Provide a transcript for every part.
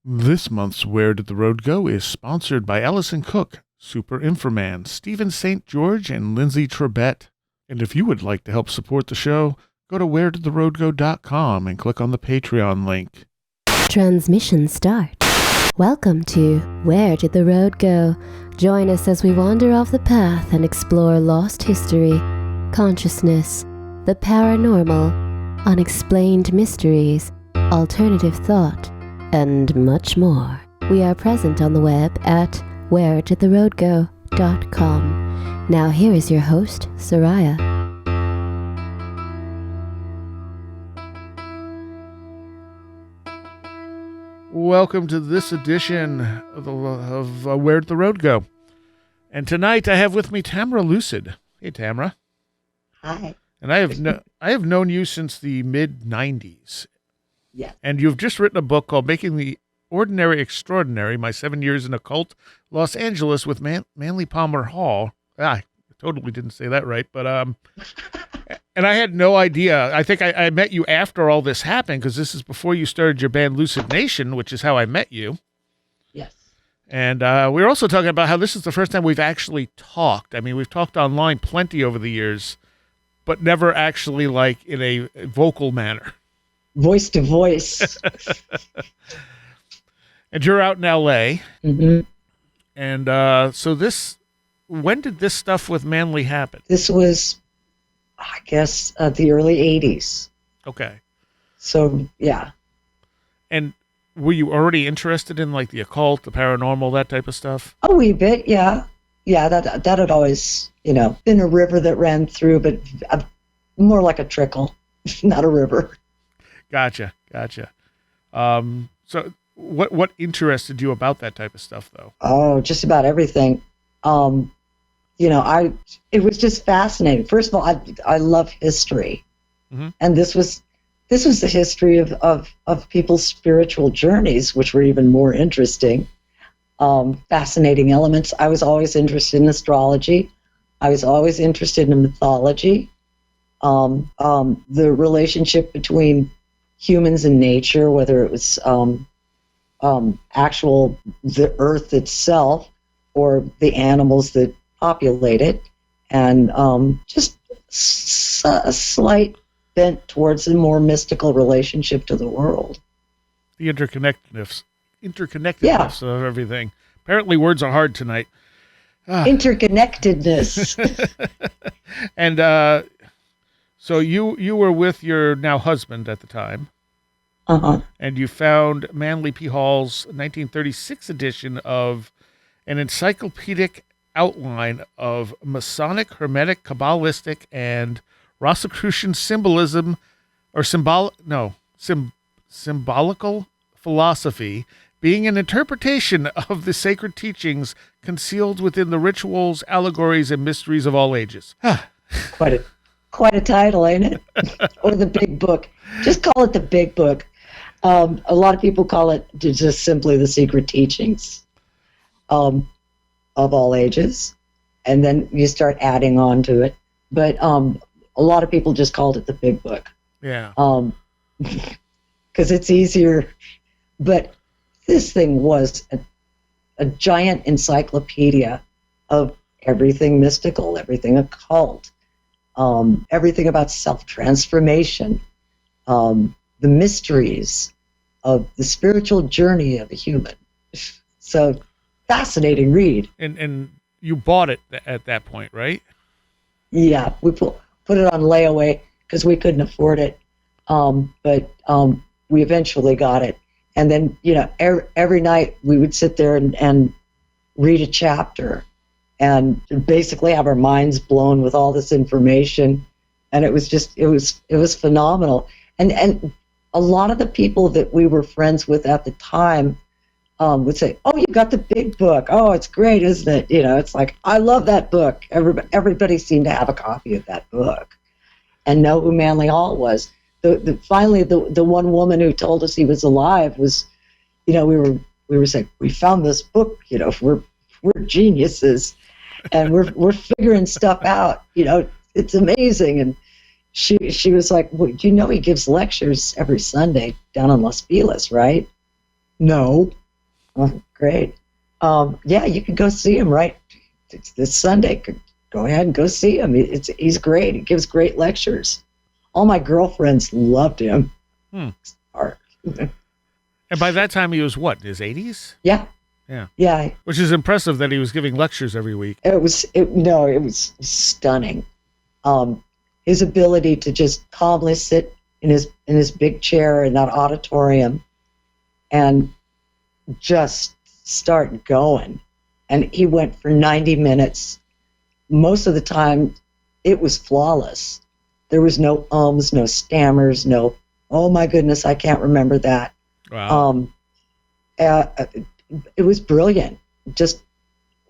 This month's Where Did the Road Go is sponsored by Allison Cook, Super Inframan, Stephen St. George, and Lindsay Trebet. And if you would like to help support the show, go to wheredidtheroadgo.com and click on the Patreon link. Transmission start. Welcome to Where Did the Road Go? Join us as we wander off the path and explore lost history, consciousness, the paranormal, unexplained mysteries, alternative thought, and much more. We are present on the web at wheredidtheroadgo.com. Now here is your host, Seriah. Welcome to this edition of Where Did the Road Go? And tonight I have with me Tamra Lucid. Hey, Tamra. Hi. And I have known you since the mid-90s. Yeah. And you've just written a book called Making the Ordinary Extraordinary, My 7 Years in Occult, Los Angeles with Manly Palmer Hall. I totally didn't say that right, but and I had no idea. I think I met you after all this happened, because this is before you started your band Lucid Nation, which is how I met you. Yes. And we were also talking about how this is the first time we've actually talked. I mean, we've talked online plenty over the years, but never actually like in a vocal manner. Voice to voice. And you're out in LA. Mm-hmm. And so when did this stuff with Manly happen? This was, I guess, the early 80s. Okay. So, yeah. And were you already interested in like the occult, the paranormal, that type of stuff? A wee bit, yeah. Yeah, that had always, been a river that ran through, but more like a trickle, not a river. Gotcha. So what interested you about that type of stuff, though? Oh, just about everything. It was just fascinating. First of all, I love history. Mm-hmm. And this was the history of people's spiritual journeys, which were even more interesting. Fascinating elements. I was always interested in astrology. I was always interested in mythology. The relationship between humans and nature, whether it was the earth itself or the animals that populate it, and just a slight bent towards a more mystical relationship to the world. The interconnectedness of everything. Apparently words are hard tonight. Interconnectedness. And so you were with your now husband at the time. Uh-huh. And you found Manly P. Hall's 1936 edition of an encyclopedic outline of Masonic, Hermetic, Kabbalistic, and Rosicrucian symbolism, or symbolical philosophy, being an interpretation of the sacred teachings concealed within the rituals, allegories, and mysteries of all ages. Quite a title, ain't it? Or the big book. Just call it the big book. A lot of people call it just simply the secret teachings of all ages. And then you start adding on to it. But a lot of people just called it the big book. Yeah. Because it's easier. But this thing was a giant encyclopedia of everything mystical, everything occult, everything about self-transformation, the mysteries of the spiritual journey of a human. So, fascinating read. And you bought it at that point, right? Yeah, we put it on layaway because we couldn't afford it. But we eventually got it. And then, every night we would sit there and read a chapter and basically have our minds blown with all this information. And it was phenomenal. And a lot of the people that we were friends with at the time would say, "Oh, you got the big book. Oh, it's great, isn't it?" It's like, I love that book. Everybody seemed to have a copy of that book and know who Manly Hall was. Finally, the one woman who told us he was alive was, we were saying, "We found this book. We're geniuses, and we're figuring stuff out. It's amazing." And she was like, "Well, he gives lectures every Sunday down in Los Feliz, right?" No. Oh, great. Yeah, you can go see him, right? It's this Sunday. Go ahead and go see him. He's great. He gives great lectures. All my girlfriends loved him. And by that time, he was what, in his 80s? Yeah. Yeah. Yeah. Which is impressive that he was giving lectures every week. It was stunning. His ability to just calmly sit in his big chair in that auditorium and just start going. And he went for 90 minutes. Most of the time, it was flawless. There was no ums, no stammers, no, oh my goodness, I can't remember that. Wow. It was brilliant. Just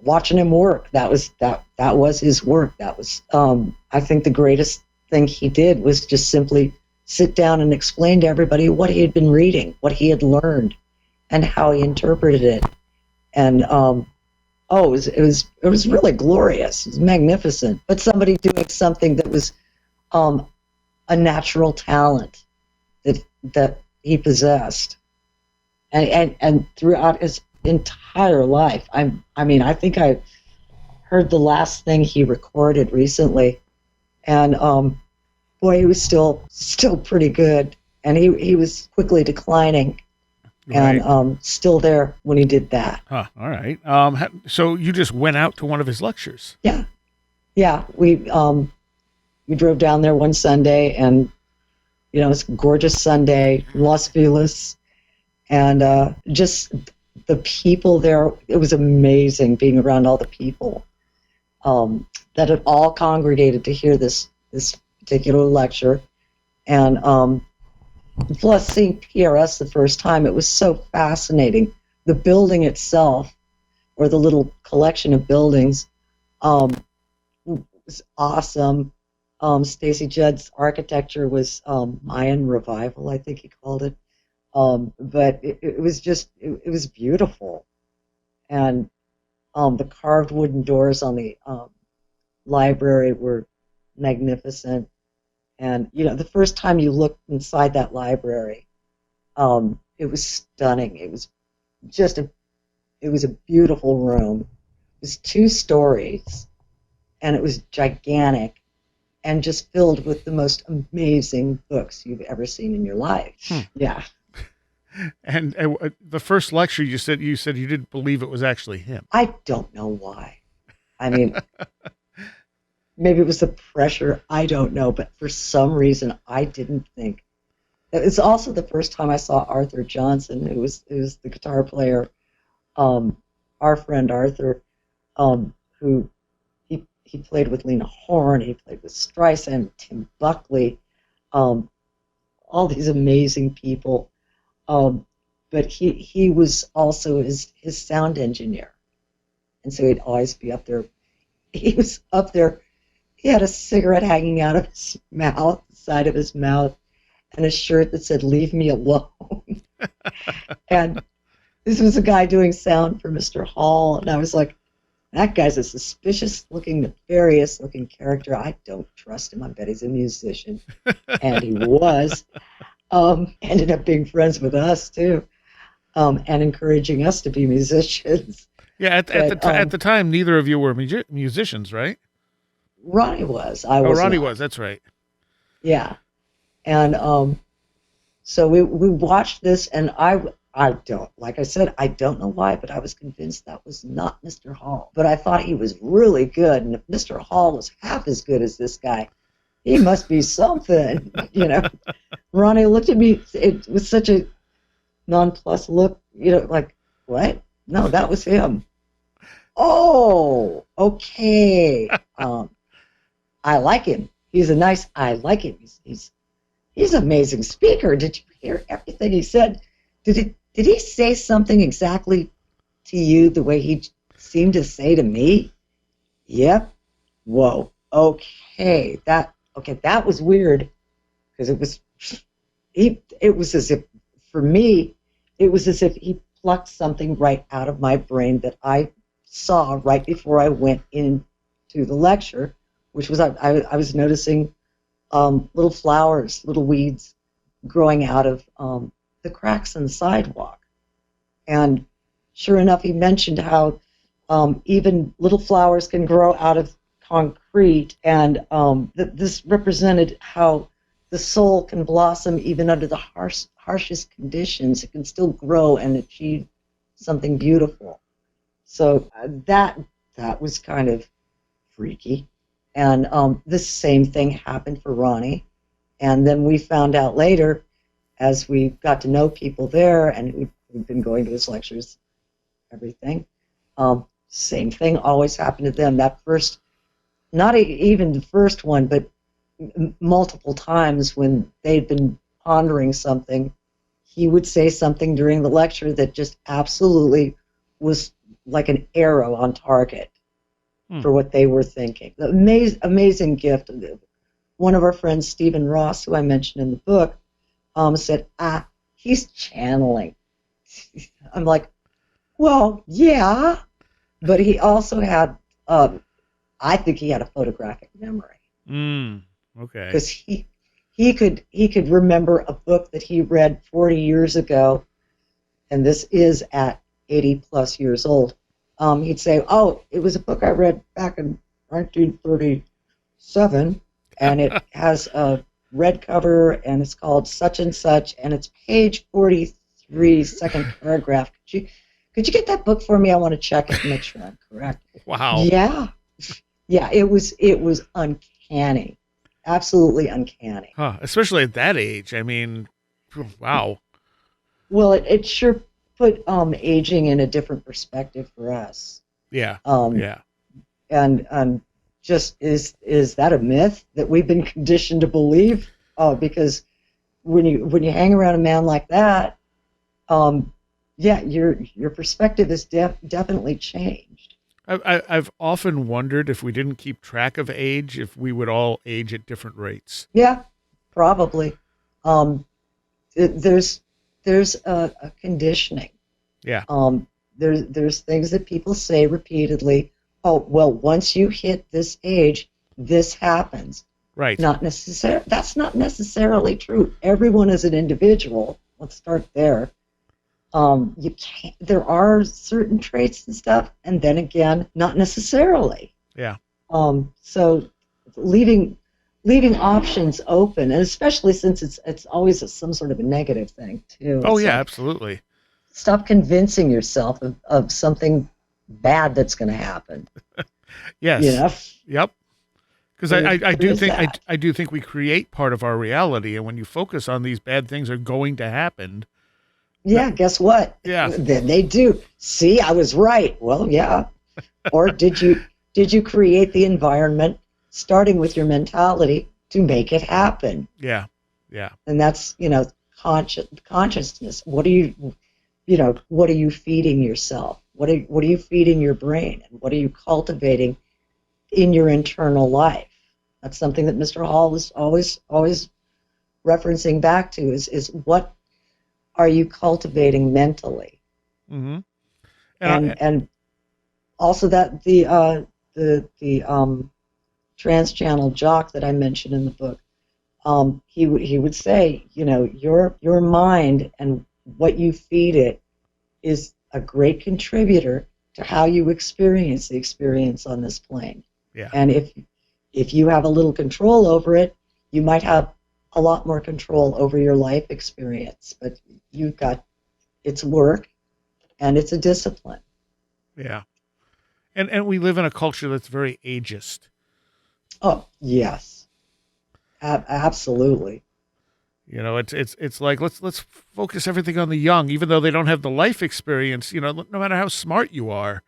watching him work. That was his work. That was, I think the greatest thing he did was just simply sit down and explain to everybody what he had been reading, what he had learned, and how he interpreted it. And it was really glorious. It was magnificent. But somebody doing something that was a natural talent that he possessed, and throughout his entire life. I think I heard the last thing he recorded recently, and boy, he was still pretty good, and he was quickly declining. Right. And still there when he did that. Huh, all right. So you just went out to one of his lectures? Yeah. We drove down there one Sunday, and it's a gorgeous Sunday, Los Feliz, and just the people there. It was amazing being around all the people that had all congregated to hear this particular lecture, and plus seeing PRS the first time, it was so fascinating. The building itself, or the little collection of buildings, was awesome. Stacy Judd's architecture was Mayan revival, I think he called it. But it was beautiful. And the carved wooden doors on the library were magnificent. And, the first time you looked inside that library, it was stunning. It was a beautiful room. It was 2 stories, and it was gigantic and just filled with the most amazing books you've ever seen in your life. Yeah. And the first lecture, you said you didn't believe it was actually him. I don't know why. I mean, maybe it was the pressure. I don't know. But for some reason, I didn't think. It's also the first time I saw Arthur Johnson, who was the guitar player, our friend Arthur, who he played with Lena Horne, he played with Streisand, Tim Buckley, all these amazing people. But he was also his sound engineer. And so he'd always be up there. He was up there. He had a cigarette hanging out of his mouth, the side of his mouth, and a shirt that said, "Leave me alone." And this was a guy doing sound for Mr. Hall. And I was like, that guy's a suspicious-looking, nefarious-looking character. I don't trust him. I bet he's a musician. And he was. Ended up being friends with us, too, and encouraging us to be musicians. Yeah, at the time, neither of you were musicians, right? Ronnie was. I was. Ronnie not. was. That's right. Yeah, and so we watched this, and I don't, like I said, I don't know why, but I was convinced that was not Mr. Hall. But I thought he was really good, and if Mr. Hall was half as good as this guy, he must be something, Ronnie looked at me. It was such a nonplussed look, like, what? No, that was him. Oh, okay. I like him. I like him. He's an amazing speaker. Did you hear everything he said? Did he say something exactly to you the way he seemed to say to me? Yep. Whoa. Okay. That was weird, because it was as if, for me, it was as if he plucked something right out of my brain that I saw right before I went into the lecture, which was I was noticing little flowers, little weeds growing out of the cracks in the sidewalk. And sure enough, he mentioned how even little flowers can grow out of concrete, and this represented how the soul can blossom even under the harshest conditions. It can still grow and achieve something beautiful. So that was kind of freaky. And this same thing happened for Ronnie. And then we found out later, as we got to know people there, and we've been going to his lectures, everything, same thing always happened to them. That first, not even the first one, but multiple times when they'd been pondering something, he would say something during the lecture that just absolutely was like an arrow on target for what they were thinking. The amazing gift. One of our friends, Stephen Ross, who I mentioned in the book, said, he's channeling. I'm like, well, yeah, but he also had, I think he had a photographic memory. Okay. Because he could remember a book that he read 40 years ago, and this is at 80 plus years old. He'd say, oh, it was a book I read back in 1937, and it has a red cover, and it's called such and such, and it's page 43, second paragraph. Could you get that book for me? I want to check it and make sure I'm correct. Wow. Yeah, it was uncanny, absolutely uncanny. Huh. Especially at that age. I mean, wow. Well, it sure put aging in a different perspective for us. Yeah. Yeah. And just is that a myth that we've been conditioned to believe? Because when you hang around a man like that, yeah, your perspective is definitely changed. I've often wondered if we didn't keep track of age, if we would all age at different rates. Yeah, probably. There's a conditioning. Yeah. There's things that people say repeatedly. Oh, well, once you hit this age, this happens. Right. That's not necessarily true. Everyone is an individual. Let's start there. You can't. There are certain traits and stuff, and then again, not necessarily. Yeah. So leaving options open, and especially since it's always some sort of a negative thing too. Oh yeah, absolutely. Stop convincing yourself of something bad that's going to happen. Yes. You know? Yep. Because I do think we create part of our reality, and when you focus on these bad things are going to happen. Yeah. Guess what? Yeah. Then they do. See, I was right. Well, yeah. Or did you create the environment, starting with your mentality, to make it happen? Yeah. Yeah. And that's consciousness. What are you feeding yourself? What are you feeding your brain? And what are you cultivating in your internal life? That's something that Mr. Hall is always referencing back to is what are you cultivating mentally? Mm-hmm. And also that the trans-channel jock that I mentioned in the book, he would say, your mind and what you feed it is a great contributor to how you experience the experience on this plane. Yeah. And if you have a little control over it, you might have a lot more control over your life experience. But it's work, and it's a discipline. Yeah. And we live in a culture that's very ageist. Oh, yes. Absolutely. It's like let's focus everything on the young, even though they don't have the life experience. No matter how smart you are,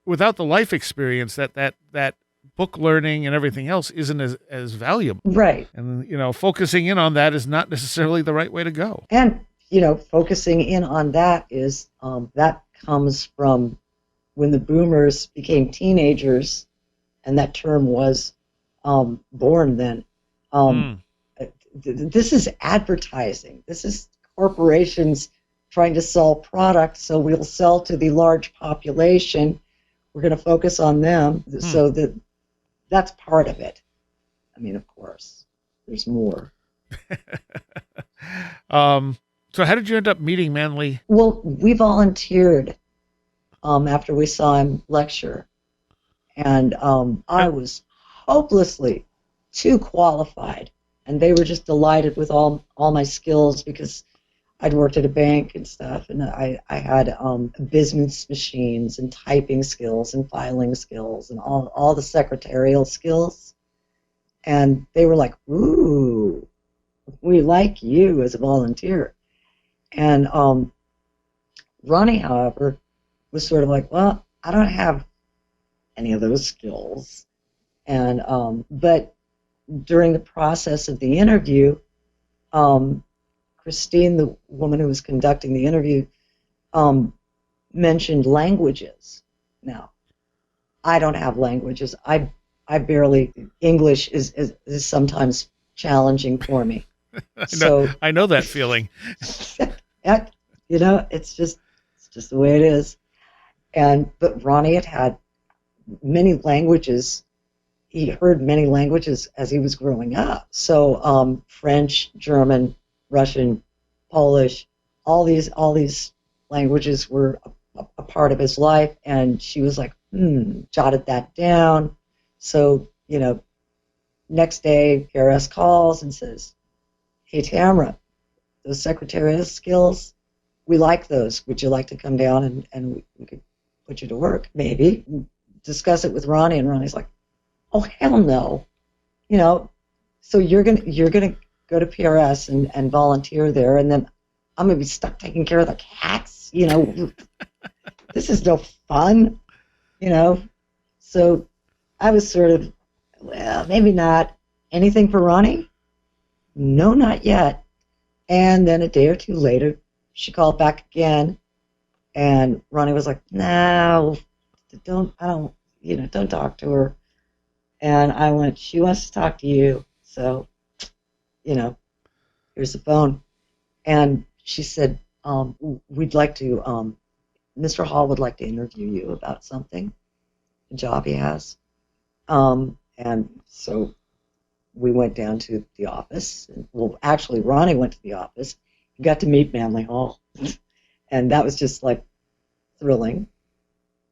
without the life experience, that book learning and everything else isn't as valuable. Right. And focusing in on that is not necessarily the right way to go. And focusing in on that is that comes from when the boomers became teenagers, and that term was born then. This is advertising. This is corporations trying to sell products, so we'll sell to the large population. We're going to focus on them, so that's part of it. I mean, of course, there's more. So how did you end up meeting Manly? Well, we volunteered after we saw him lecture, and I was hopelessly too qualified, and they were just delighted with all my skills because I'd worked at a bank and stuff, and I had business machines and typing skills and filing skills and all the secretarial skills, and they were like, "Ooh, we like you as a volunteer." And Ronnie, however, was sort of like, "Well, I don't have any of those skills," and but during the process of the interview, Christine, the woman who was conducting the interview, mentioned languages. Now, I don't have languages. I barely, English is sometimes challenging for me. I know that feeling. It's just the way it is. But Ronnie had many languages. He heard many languages as he was growing up. So French, German, Russian, Polish, all these languages were a part of his life, and she was like, jotted that down. So, next day, PRS calls and says, "Hey, Tamra, those secretarial skills, we like those. Would you like to come down and we could put you to work, maybe?" Discuss it with Ronnie, and Ronnie's like, "Oh, hell no. So you're gonna go to PRS and volunteer there, and then I'm gonna be stuck taking care of the cats. This is no fun. So I was sort of, well, maybe not. Anything for Ronnie? No, not yet. And then a day or two later, she called back again, and Ronnie was like, "No, don't talk to her." And I went, "She wants to talk to you, so, here's the phone." And she said, "We'd like to, Mr. Hall would like to interview you about something, a job he has." And so we went down to the office. Well, actually, Ronnie went to the office. He got to meet Manly Hall. And that was just, like, thrilling.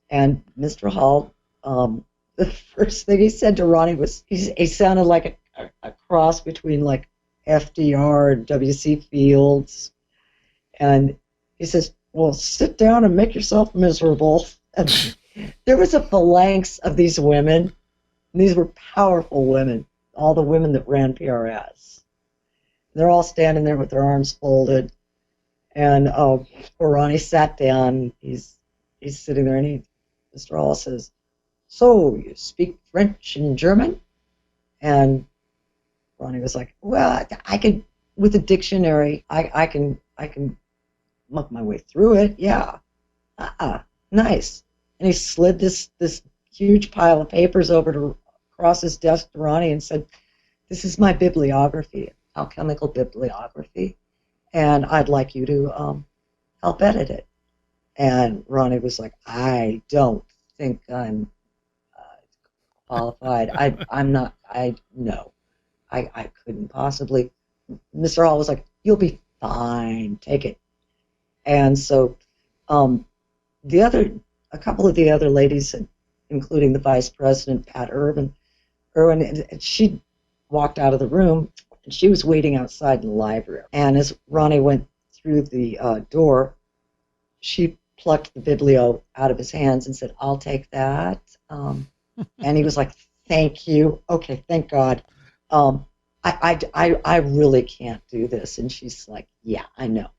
And Mr. Hall, the first thing he said to Ronnie was, he sounded like a cross between, like, FDR and W.C. Fields. And he says, "Well, sit down and make yourself miserable." And there was a phalanx of these women. And these were powerful women, all the women that ran PRS. They're all standing there with their arms folded. And Ronnie sat down. He's sitting there, and Mr. Hall says, "So, you speak French and German?" And Ronnie was like, "Well, I could, with a dictionary, I can muck my way through it, yeah." Nice. And he slid this huge pile of papers across his desk to Ronnie and said, "This is my bibliography, alchemical bibliography, and I'd like you to help edit it." And Ronnie was like, "I don't think I'm qualified. No, I couldn't possibly." Mr. Hall was like, "You'll be fine. Take it." And so a couple of the other ladies, including the vice president, Pat Irwin, and she walked out of the room, and she was waiting outside in the library. And as Ronnie went through the door, she plucked the biblio out of his hands and said, "I'll take that." And he was like, "Thank you. Okay, thank God. I really can't do this." And she's like, "Yeah, I know."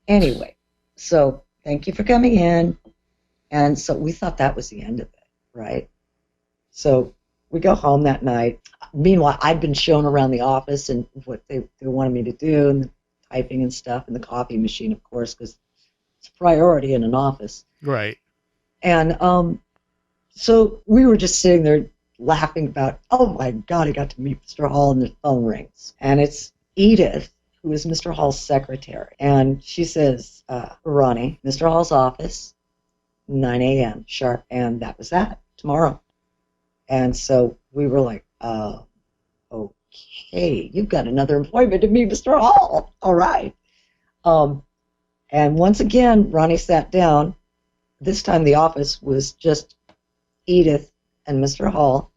Anyway, so thank you for coming in. And so we thought that was the end of it, right? So we go home that night. Meanwhile, I'd been shown around the office and what they wanted me to do, and the typing and stuff, and the copy machine, of course, because it's a priority in an office. Right. And so we were just sitting there laughing about, "Oh my God, I got to meet Mr. Hall," and the phone rings. And it's Edith, who is Mr. Hall's secretary. And she says, "Ronnie, Mr. Hall's office, 9 a.m. sharp." And that was that, tomorrow. And so we were like, "Okay, you've got another appointment to meet Mr. Hall. All right." And once again, Ronnie sat down. This time the office was just Edith and Mr. Hall.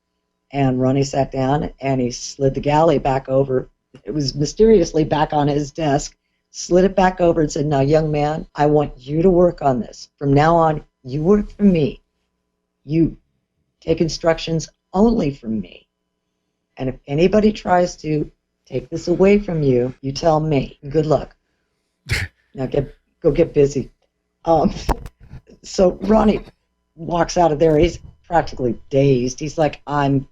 And Ronnie sat down and he slid the galley back over. It was mysteriously back on his desk, slid it back over and said, now, young man, I want you to work on this. From now on, you work for me. You take instructions only from me. And if anybody tries to take this away from you, you tell me. Good luck. Now go get busy. So Ronnie walks out of there. He's practically dazed. He's like, I'm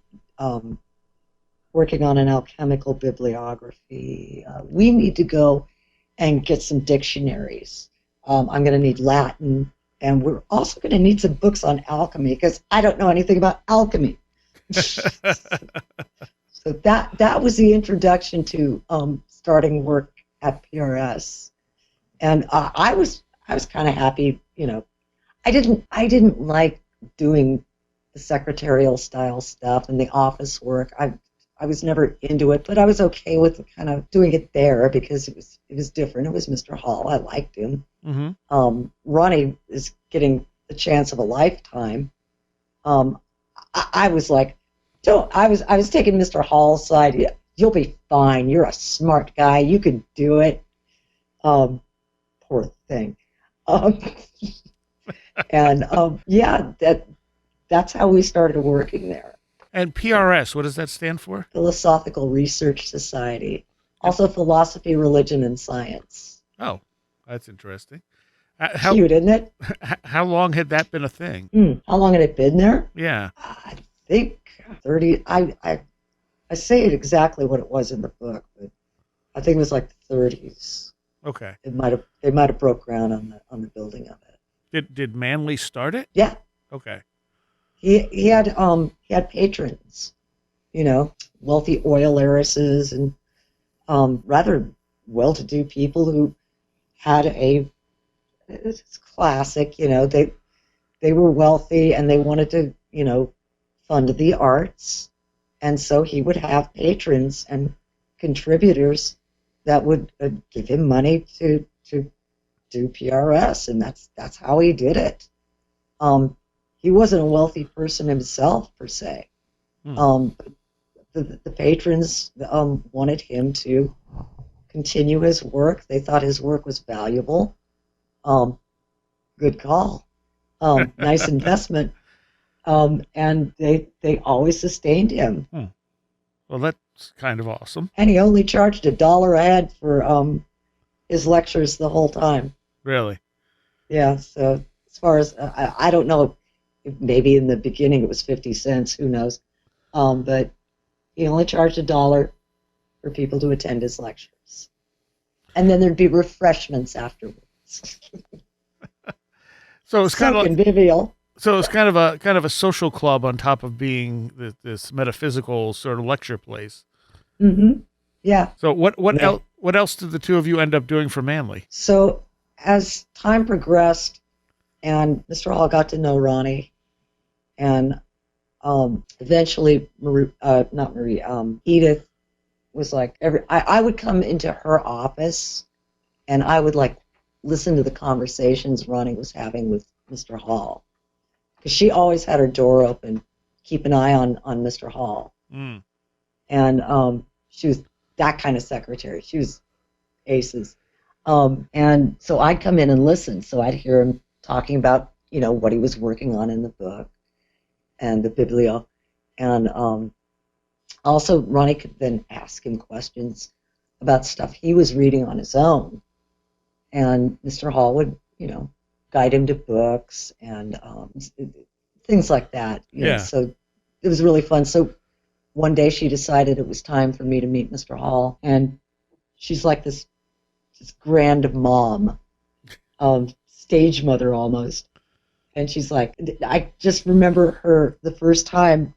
working on an alchemical bibliography. We need to go and get some dictionaries. I'm going to need Latin, and we're also going to need some books on alchemy because I don't know anything about alchemy. So that was the introduction to starting work at PRS, and I was kind of happy. I didn't like doing the secretarial style stuff and the office work. I was never into it, but I was okay with kind of doing it there because it was different. It was Mr. Hall. I liked him. Mm-hmm. Ronnie is getting the chance of a lifetime. I was like, I was taking Mr. Hall's side. You'll be fine. You're a smart guy. You can do it. Poor thing. Yeah, that's how we started working there. And PRS, what does that stand for? Philosophical Research Society. Also philosophy, religion, and science. Oh, that's interesting. Cute, isn't it? How long had that been a thing? How long had it been there? Yeah. I think 30. I say it exactly what it was in the book, but I think it was like the 30s. Okay. They might have broke ground on the building of it. Did Manley start it? Yeah. Okay. He had patrons, wealthy oil heiresses and rather well-to-do people who had it's classic, they were wealthy and they wanted to, fund the arts, and so he would have patrons and contributors that would give him money to do PRS, and that's how he did it. He wasn't a wealthy person himself, per se. The patrons wanted him to continue his work. They thought his work was valuable. Good call. Nice investment. And they always sustained him. Well, that's kind of awesome. And he only charged $1 a head for his lectures the whole time. Really? Yeah, so as far as, I don't know, maybe in the beginning it was 50 cents, who knows. But he only charged $1 for people to attend his lectures. And then there'd be refreshments afterwards. So it's kind of convivial. So it's kind of a social club on top of being this metaphysical sort of lecture place. Mm-hmm. Yeah. So what else did the two of you end up doing for Manley? So as time progressed, and Mr. Hall got to know Ronnie, and eventually Edith was like I would come into her office, and I would like listen to the conversations Ronnie was having with Mr. Hall, because she always had her door open, keep an eye on Mr. Hall, and she was that kind of secretary. She was aces, and so I'd come in and listen. So I'd hear him talking about what he was working on in the book and the biblio, and also Ronnie could then ask him questions about stuff he was reading on his own, and Mr. Hall would guide him to books and things like that. So it was really fun. So one day she decided it was time for me to meet Mr. Hall, and she's like this grand mom, stage mother almost. And she's like, I just remember her the first time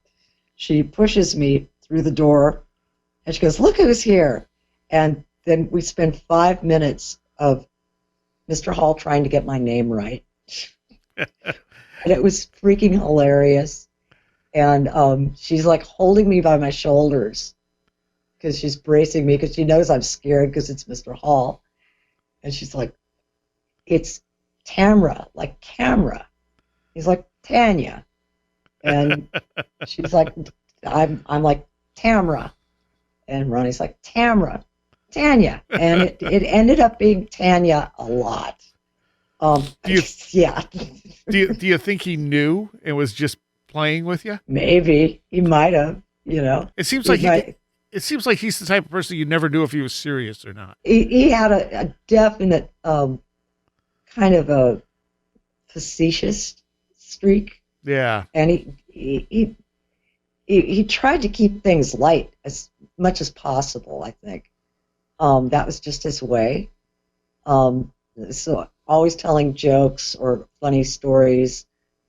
she pushes me through the door, and she goes, "Look who's here." And then we spent 5 minutes of Mr. Hall trying to get my name right. And it was freaking hilarious. And she's like holding me by my shoulders because she's bracing me because she knows I'm scared because it's Mr. Hall. And she's like, it's Tamra, like camera. He's like, Tanya. And she's like, I'm like, Tamra. And Ronnie's like, Tamra, Tanya. And it ended up being Tanya a lot. Yeah. Do you think he knew and was just playing with you? Maybe. He might have, It seems like it seems like he's the type of person you never knew if he was serious or not. He had a definite kind of a facetious streak. Yeah. And he tried to keep things light as much as possible, I think. That was just his way. So always telling jokes or funny stories.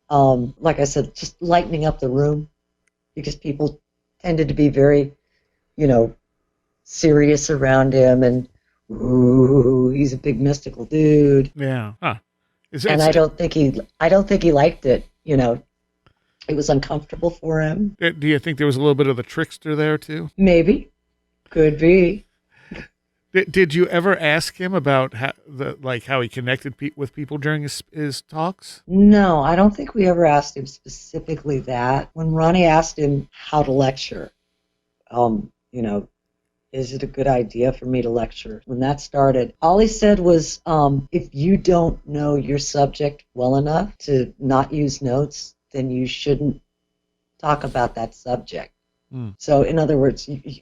Like I said, just lightening up the room because people tended to be very, serious around him, and ooh, he's a big mystical dude. Yeah. Huh. I don't think he liked it. It was uncomfortable for him. Do you think there was a little bit of the trickster there too? Maybe. Could be. Did you ever ask him about how he connected with people during his talks? No, I don't think we ever asked him specifically that. When Ronnie asked him how to lecture, is it a good idea for me to lecture? When that started, all he said was, if you don't know your subject well enough to not use notes, then you shouldn't talk about that subject. So in other words, you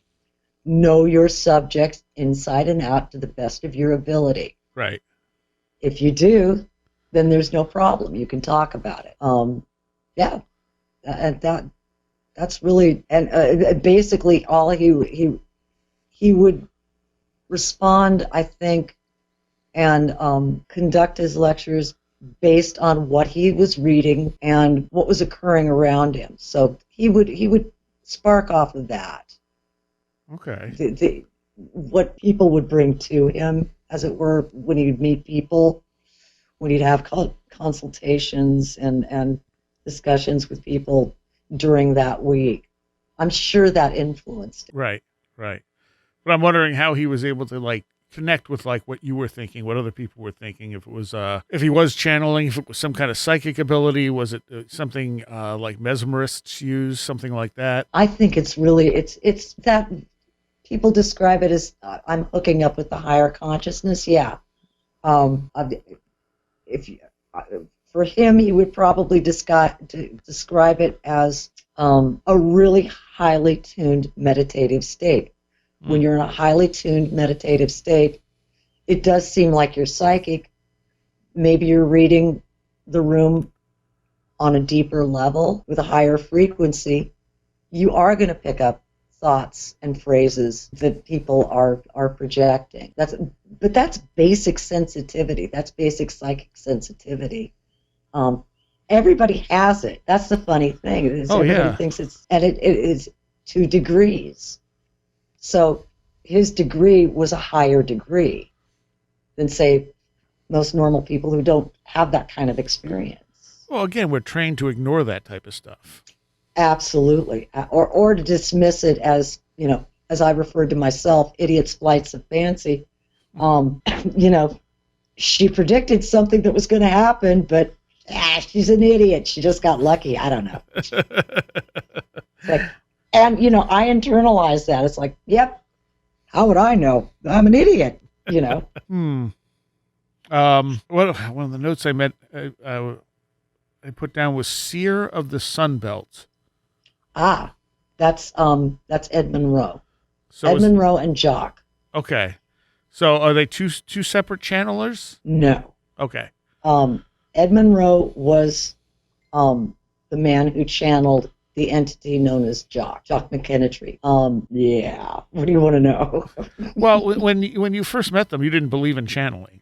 know your subject inside and out to the best of your ability. Right. If you do, then there's no problem. You can talk about it. Yeah, and that's really, and basically all he would respond, I think, and conduct his lectures based on what he was reading and what was occurring around him. So he would spark off of that. Okay. What people would bring to him, as it were, when he'd meet people, when he'd have consultations and discussions with people during that week. I'm sure that influenced it. Right. But I'm wondering how he was able to connect with what you were thinking, what other people were thinking. If it was if he was channeling, if it was some kind of psychic ability, was it something like mesmerists use, something like that? I think it's really it's that people describe it as I'm hooking up with the higher consciousness. Yeah. For him, he would probably describe it as a really highly tuned meditative state. When you're in a highly tuned meditative state, it does seem like you're psychic. Maybe you're reading the room on a deeper level with a higher frequency. You are going to pick up thoughts and phrases that people are projecting. That's basic sensitivity. That's basic psychic sensitivity. Everybody has it. That's the funny thing. Everybody thinks it is to degrees. So his degree was a higher degree than, say, most normal people who don't have that kind of experience. Well, again, we're trained to ignore that type of stuff. Absolutely. Or to dismiss it as, as I referred to myself, idiots' flights of fancy. She predicted something that was going to happen, but she's an idiot. She just got lucky. I don't know. And, I internalize that. It's like, yep, how would I know? I'm an idiot, One of the notes I put down was seer of the Sun Belt. That's Ed Monroe. So Ed Monroe and Jock. Okay. So are they two separate channelers? No. Okay. Ed Monroe was the man who channeled the entity known as Jock McKinitry. Yeah. What do you want to know? Well, when you first met them, you didn't believe in channeling,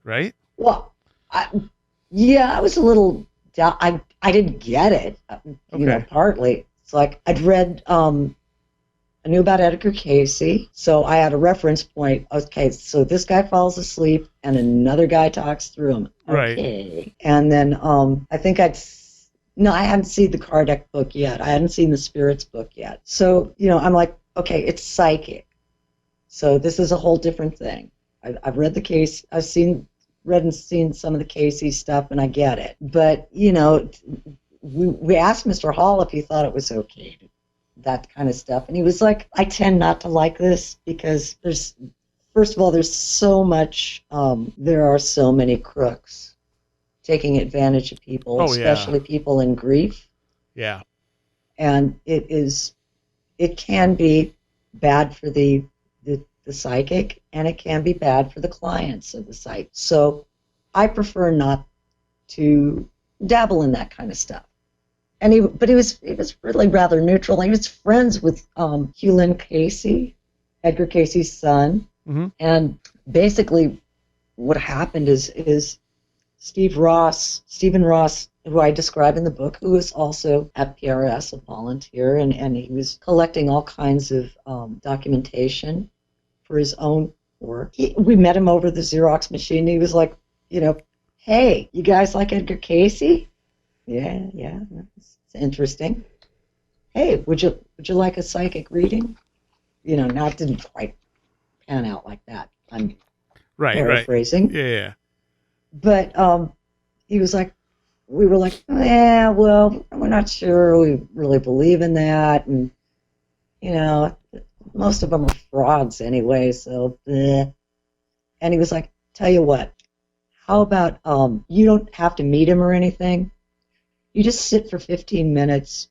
right? Well, I was a little. I didn't get it. Partly. It's like I'd read. I knew about Edgar Cayce, so I had a reference point. Okay, so this guy falls asleep, and another guy talks through him. Okay. Right. And then I think I hadn't seen the Kardec book yet. I hadn't seen the Spirits book yet. So, I'm like, okay, it's psychic. So this is a whole different thing. I've read the case. I've seen read and seen some of the Cayce stuff, and I get it. But, you know, we asked Mr. Hall if he thought it was okay, that kind of stuff. And he was like, I tend not to like this because first of all, there's so much, there are so many crooks taking advantage of people, especially people in grief. Yeah. And it can be bad for the psychic, and it can be bad for the clients of the psychic. So I prefer not to dabble in that kind of stuff. And he was really rather neutral. He was friends with Edgar Cayce's son. Mm-hmm. And basically what happened is Stephen Ross, who I describe in the book, who was also at PRS, a volunteer, and he was collecting all kinds of documentation for his own work. We met him over the Xerox machine. He was like, you know, hey, you guys like Edgar Cayce? Yeah, it's interesting. Hey, would you like a psychic reading? You know, now it didn't quite pan out like that. I'm paraphrasing. Right. Yeah. But he was like, we were like, yeah, well, we're not sure we really believe in that, and you know, most of them are frauds anyway. So, bleh. And he was like, tell you what, how about you don't have to meet him or anything. You just sit for 15 minutes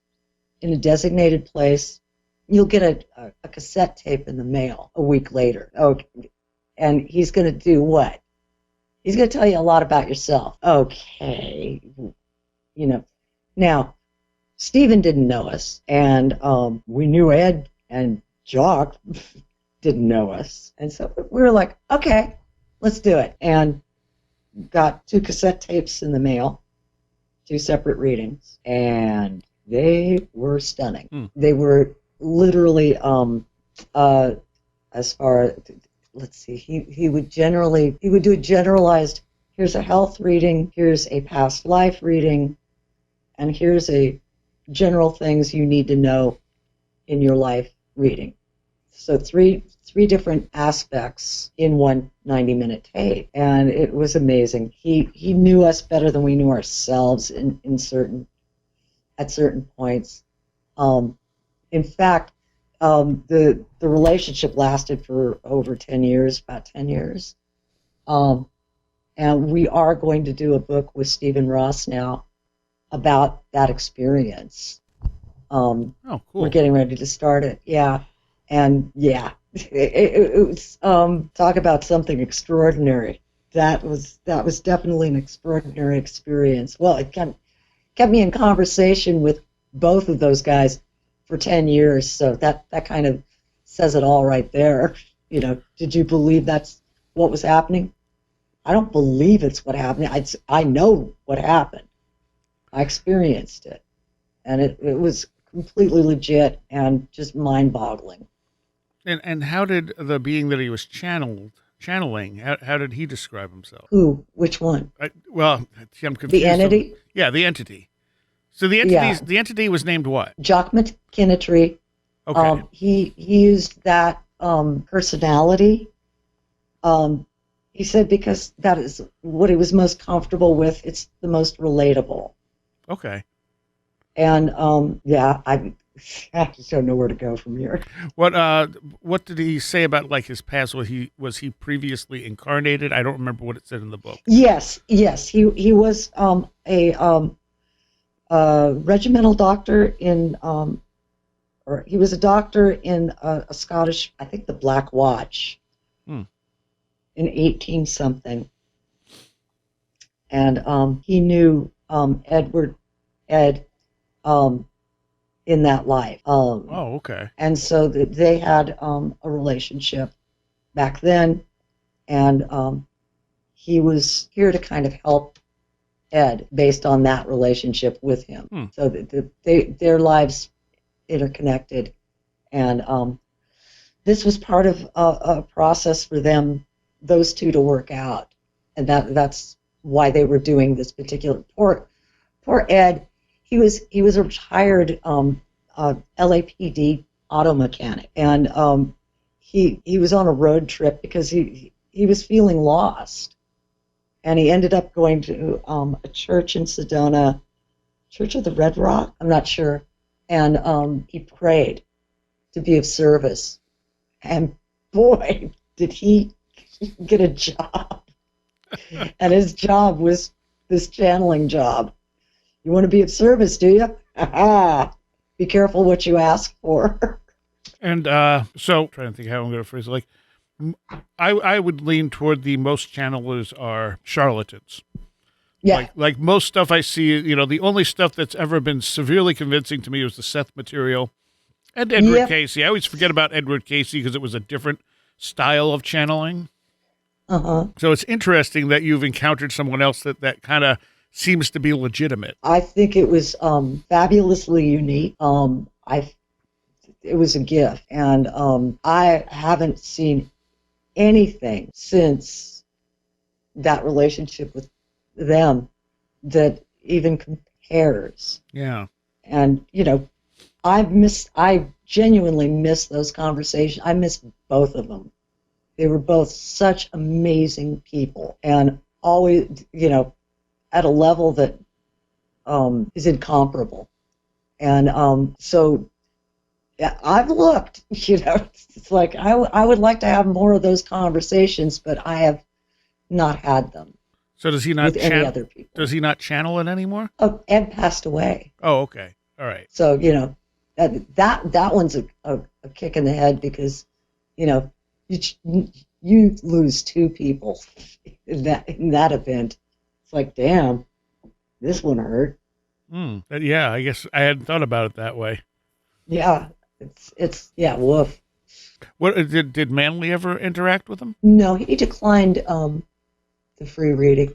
in a designated place. You'll get a cassette tape in the mail a week later. Okay. And he's going to do what? He's going to tell you a lot about yourself. Okay. You know. Now, Stephen didn't know us, and we knew Ed and Jock didn't know us. And so we were like, okay, let's do it. And got 2 cassette tapes in the mail, 2 separate readings, and they were stunning. They were literally, as far, let's see, he would do a generalized, here's a health reading, here's a past life reading, and here's a general things you need to know in your life reading. So three different aspects in one 90-minute tape, and it was amazing. He knew us better than we knew ourselves at certain points. In fact, the relationship lasted for over 10 years, about 10 years. And we are going to do a book with Stephen Ross now about that experience. Oh, cool. We're getting ready to start it. Yeah. And yeah, it was, talk about something extraordinary. That was definitely an extraordinary experience. Well, it kept me in conversation with both of those guys for 10 years. So that kind of says it all right there. You know, did you believe that's what was happening? I don't believe it's what happened. I know what happened. I experienced it. And it was completely legit and just mind-boggling. And how did the being that he was channeling, how did he describe himself? Who? Which one? I'm confused. The entity? Yeah, the entity. So the entity was named what? Jock McKinnitree. Okay. He used that personality. He said because that is what he was most comfortable with. It's the most relatable. Okay. And I just don't know where to go from here. What did he say about like his past? Was he previously incarnated? I don't remember what it said in the book. Yes. He was a regimental doctor in or he was a doctor in a Scottish, I think the Black Watch, in 18 something, and he knew Ed in that life. Okay. And so they had a relationship back then, and he was here to kind of help Ed based on that relationship with him. So their lives interconnected, and this was part of a process for them, those two, to work out, and that's why they were doing this particular. Poor Ed. He was a retired LAPD auto mechanic, and he was on a road trip because he was feeling lost, and he ended up going to a church in Sedona, Church of the Red Rock, I'm not sure, and he prayed to be of service, and boy, did he get a job. And his job was this channeling job. You want to be of service, do you? Be careful what you ask for. And so, trying to think how I'm going to phrase it. Like, I would lean toward the most channelers are charlatans. Yeah. Like most stuff I see, the only stuff that's ever been severely convincing to me was the Seth material and Edgar Cayce. I always forget about Edgar Cayce because it was a different style of channeling. Uh-huh. So it's interesting that you've encountered someone else that kind of seems to be legitimate. I think it was fabulously unique. It was a gift, and I haven't seen anything since that relationship with them that even compares. Yeah. And I genuinely miss those conversations. I miss both of them. They were both such amazing people, and always, at a level that is incomparable. And so yeah, I've looked, it's like I would like to have more of those conversations, but I have not had them. So does he not with any other people? Does he not channel it anymore? Oh, Ed passed away. Oh, okay. All right. So, that one's a kick in the head because, you lose two people in that event. It's like, damn, this one hurt. Yeah, I guess I hadn't thought about it that way. Yeah, it's woof. What did Manley ever interact with him? No, he declined the free reading.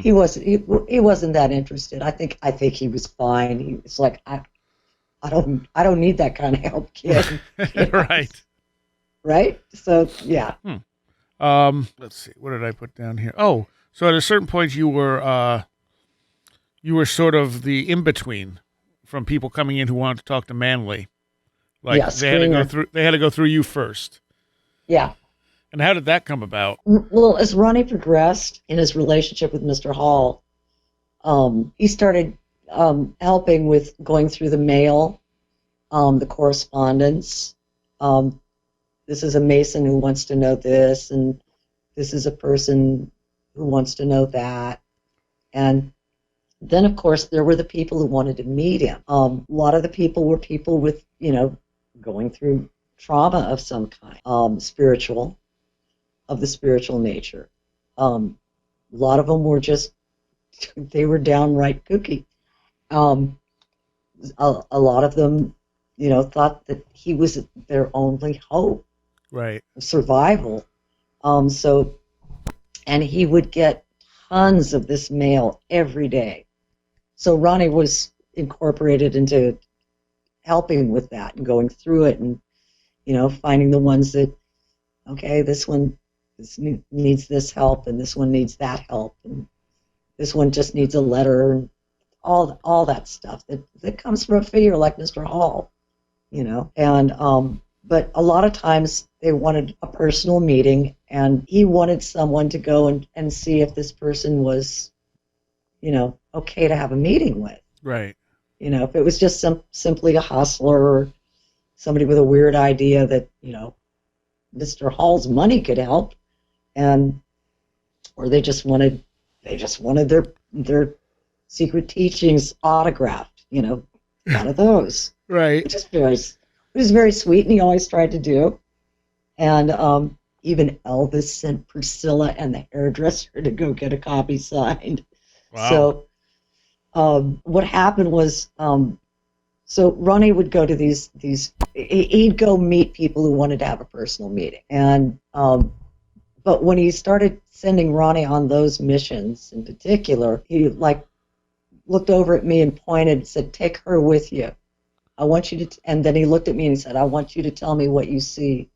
He wasn't that interested. I think he was fine. He was like, I don't need that kind of help, kid. Right. Right? So yeah. Let's see. What did I put down here? Oh, so at a certain point you were sort of the in-between from people coming in who wanted to talk to Manley. Like they had to go through you first. Yeah. And how did that come about? Well, as Ronnie progressed in his relationship with Mr. Hall, he started helping with going through the mail, the correspondence. This is a Mason who wants to know this, and this is a person who wants to know that. And then, of course, there were the people who wanted to meet him. A lot of the people were people with, going through trauma of some kind, of the spiritual nature. A lot of them were they were downright kooky. A lot of them, thought that he was their only hope. Right. Of survival. And he would get tons of this mail every day. So Ronnie was incorporated into helping with that and going through it and, finding the ones that, okay, this one needs this help and this one needs that help and this one just needs a letter and all that stuff that comes from a figure like Mr. Hall, And but a lot of times they wanted a personal meeting, and he wanted someone to go and see if this person was, okay to have a meeting with. Right. If it was just simply a hustler or somebody with a weird idea that, Mr. Hall's money could help, or they just wanted their secret teachings autographed, one of those. Right. It was very sweet, and he always tried to do. And even Elvis sent Priscilla and the hairdresser to go get a copy signed. Wow. So what happened was, so Ronnie would go to these, he'd go meet people who wanted to have a personal meeting. And but when he started sending Ronnie on those missions in particular, he looked over at me and pointed and said, "Take her with you. I want you to," and then he looked at me and he said, "I want you to tell me what you see."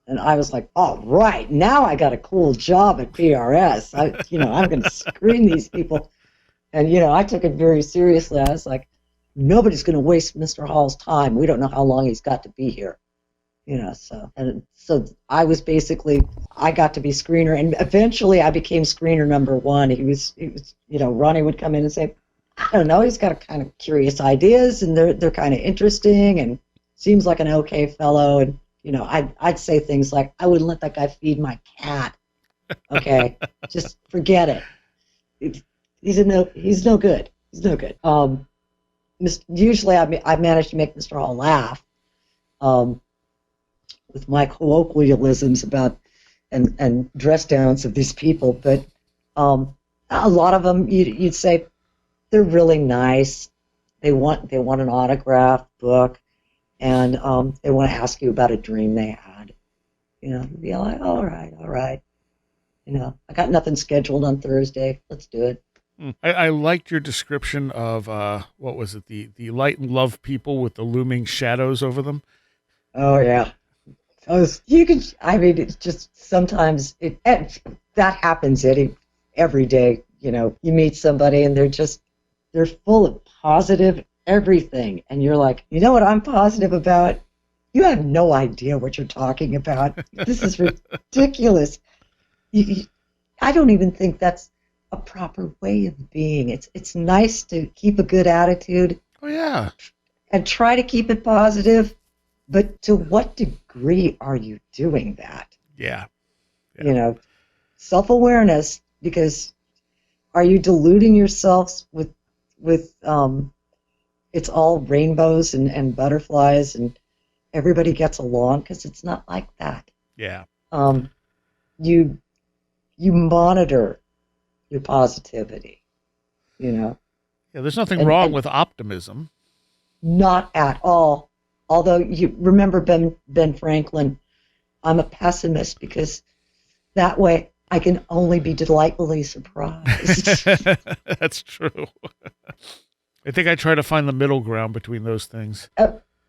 And I was like, all right, now I got a cool job at PRS. I'm going to screen these people. And, I took it very seriously. I was like, nobody's going to waste Mr. Hall's time. We don't know how long he's got to be here. So I was basically, I got to be screener, and eventually I became screener number one. He was, Ronnie would come in and say, I don't know, he's got a kind of curious ideas, and they're kind of interesting, and seems like an okay fellow. And I'd say things like, I wouldn't let that guy feed my cat. Okay, just forget it. He's no good. He's no good. Usually I managed to make Mr. Hall laugh with my colloquialisms about and dress downs of these people, but a lot of them you'd say they're really nice. They want an autographed book, and they want to ask you about a dream they had. You'd be like, all right. I got nothing scheduled on Thursday. Let's do it. I liked your description of what was it? The light and love people with the looming shadows over them. Oh yeah. It's just sometimes that happens, Eddie, every day. You meet somebody and they're full of positive everything, and you're like, you know what I'm positive about? You have no idea what you're talking about. This is ridiculous. I don't even think that's a proper way of being. It's nice to keep a good attitude. Oh yeah. And try to keep it positive, but to what degree are you doing that? Yeah. Self-awareness, because are you deluding yourselves with it's all rainbows and butterflies and everybody gets along? Because it's not like that. Yeah. You monitor your positivity, Yeah, there's nothing wrong with optimism. Not at all. Although you remember Ben Franklin, I'm a pessimist because that way I can only be delightfully surprised. That's true. I think I try to find the middle ground between those things.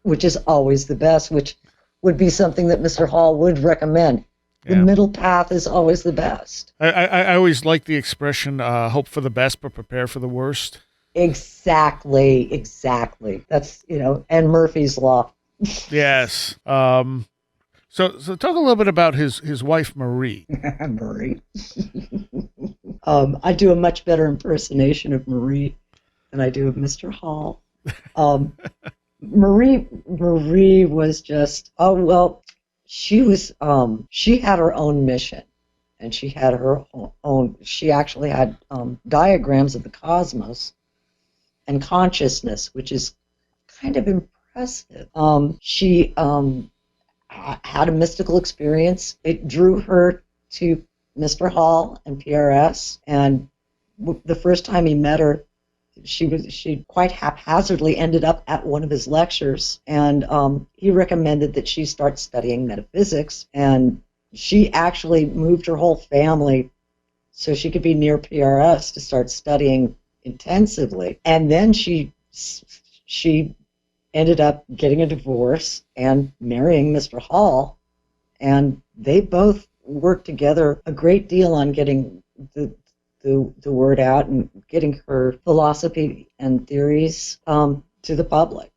Which is always the best, which would be something that Mr. Hall would recommend. The middle path is always the best. I always like the expression, hope for the best, but prepare for the worst. Exactly. That's, and Murphy's Law. Yes. So talk a little bit about his wife, Marie. Marie. I do a much better impersonation of Marie than I do of Mr. Hall. Marie was just, she had her own mission, and she had her own, she actually had diagrams of the cosmos and consciousness, which is kind of impressive. She had a mystical experience. It drew her to Mr. Hall and PRS, and the first time he met her, she quite haphazardly ended up at one of his lectures, and he recommended that she start studying metaphysics, and she actually moved her whole family so she could be near PRS to start studying intensively. And then she ended up getting a divorce and marrying Mr. Hall, and they both worked together a great deal on getting the word out and getting her philosophy and theories to the public.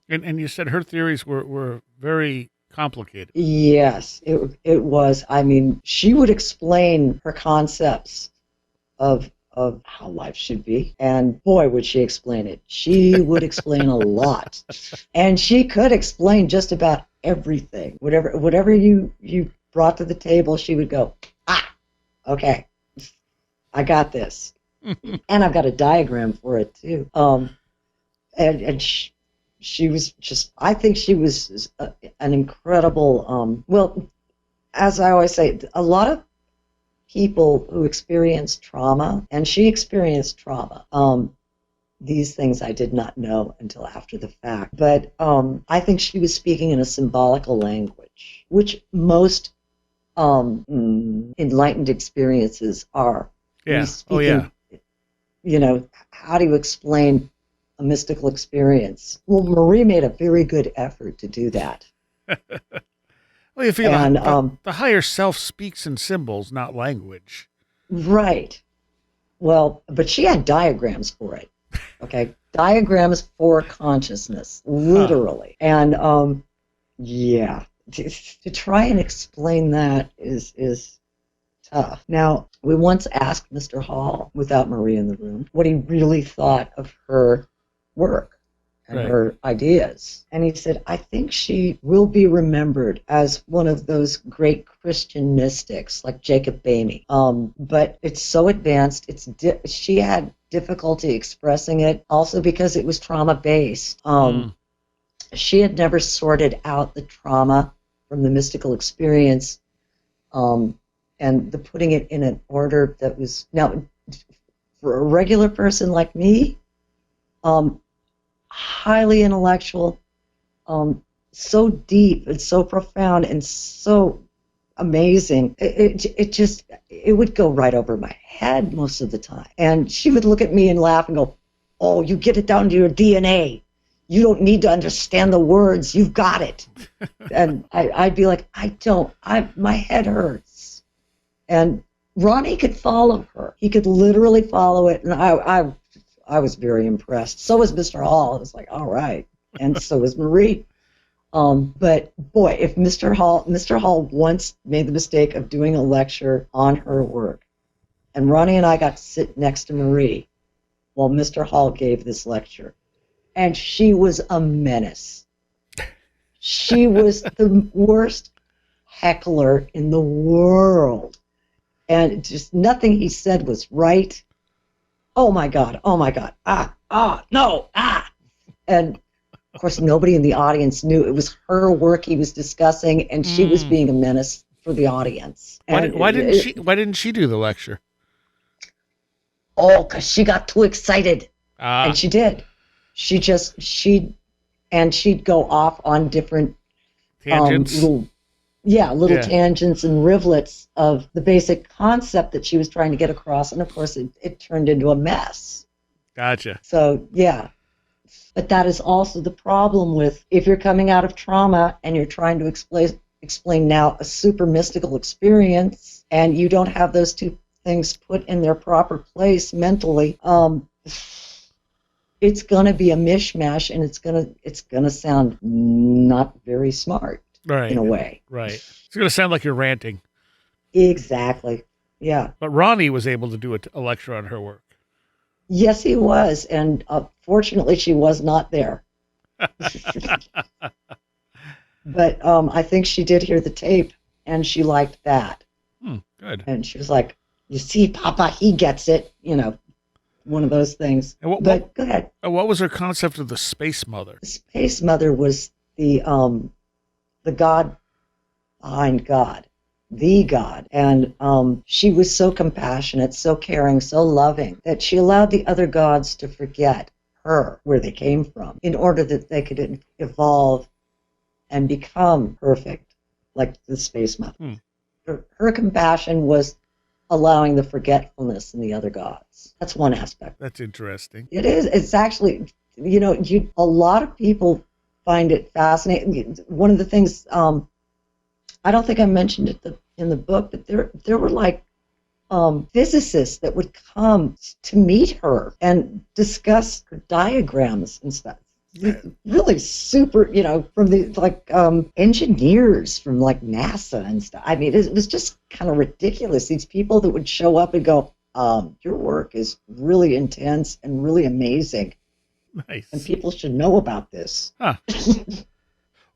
And you said her theories were very complicated. Yes, it was. I mean, she would explain her concepts of how life should be, and boy, would she explain it. She would explain a lot, and she could explain just about everything. Whatever you brought to the table, she would go, okay, I got this. And I've got a diagram for it too. And she was just, I think she was an incredible, as I always say, a lot of people who experience trauma, and she experienced trauma. These things I did not know until after the fact. But I think she was speaking in a symbolical language, which most enlightened experiences are. Yeah. How do you explain a mystical experience? Well, Marie made a very good effort to do that. Well, you feel the higher self speaks in symbols, not language. Right. Well, but she had diagrams for it. Okay, diagrams for consciousness, literally. And to try and explain that is tough. Now, we once asked Mr. Hall, without Marie in the room, what he really thought of her work and her ideas. And he said, I think she will be remembered as one of those great Christian mystics like Jacob Boehme. But it's so advanced. She had difficulty expressing it, also because it was trauma-based. She had never sorted out the trauma from the mystical experience, and the putting it in an order that was, now, for a regular person like me, highly intellectual, so deep and so profound and so amazing. It would go right over my head most of the time. And she would look at me and laugh and go, oh, you get it down to your DNA. You don't need to understand the words. You've got it. And I'd be like, my head hurts. And Ronnie could follow her. He could literally follow it. And I was very impressed. So was Mr. Hall. I was like, all right. And so was Marie. But boy, if Mr. Hall once made the mistake of doing a lecture on her work, and Ronnie and I got to sit next to Marie while Mr. Hall gave this lecture, and she was a menace. She was the worst heckler in the world. And just nothing he said was right. Oh my God, no. And of course, nobody in the audience knew it was her work he was discussing, and she was being a menace for the audience. Why didn't she do the lecture? Oh, because she got too excited. And she did. She'd go off on different tangents. Little tangents and rivulets of the basic concept that she was trying to get across, and of course it turned into a mess. Gotcha. So yeah, but that is also the problem with, if you're coming out of trauma and you're trying to explain now a super mystical experience, and you don't have those two things put in their proper place mentally, it's going to be a mishmash, and it's gonna sound not very smart, right? In a way, right? It's going to sound like you're ranting. Exactly. Yeah. But Ronnie was able to do a lecture on her work. Yes, he was, and fortunately, she was not there. But I think she did hear the tape, and she liked that. Good. And she was like, "You see, Papa, he gets it." One of those things. But go ahead. What was her concept of the Space Mother? The Space Mother was the God behind God, the God. And she was so compassionate, so caring, so loving, that she allowed the other gods to forget her, where they came from, in order that they could evolve and become perfect, like the Space Mother. Her compassion was allowing the forgetfulness in the other gods. That's one aspect. That's interesting. It is. It's actually, a lot of people find it fascinating. One of the things, I don't think I mentioned it in the book, but there were like physicists that would come to meet her and discuss her diagrams and stuff. Really super, from the engineers from like NASA and stuff. I mean, it was just kind of ridiculous. These people that would show up and go, your work is really intense and really amazing. Nice. And people should know about this. Huh.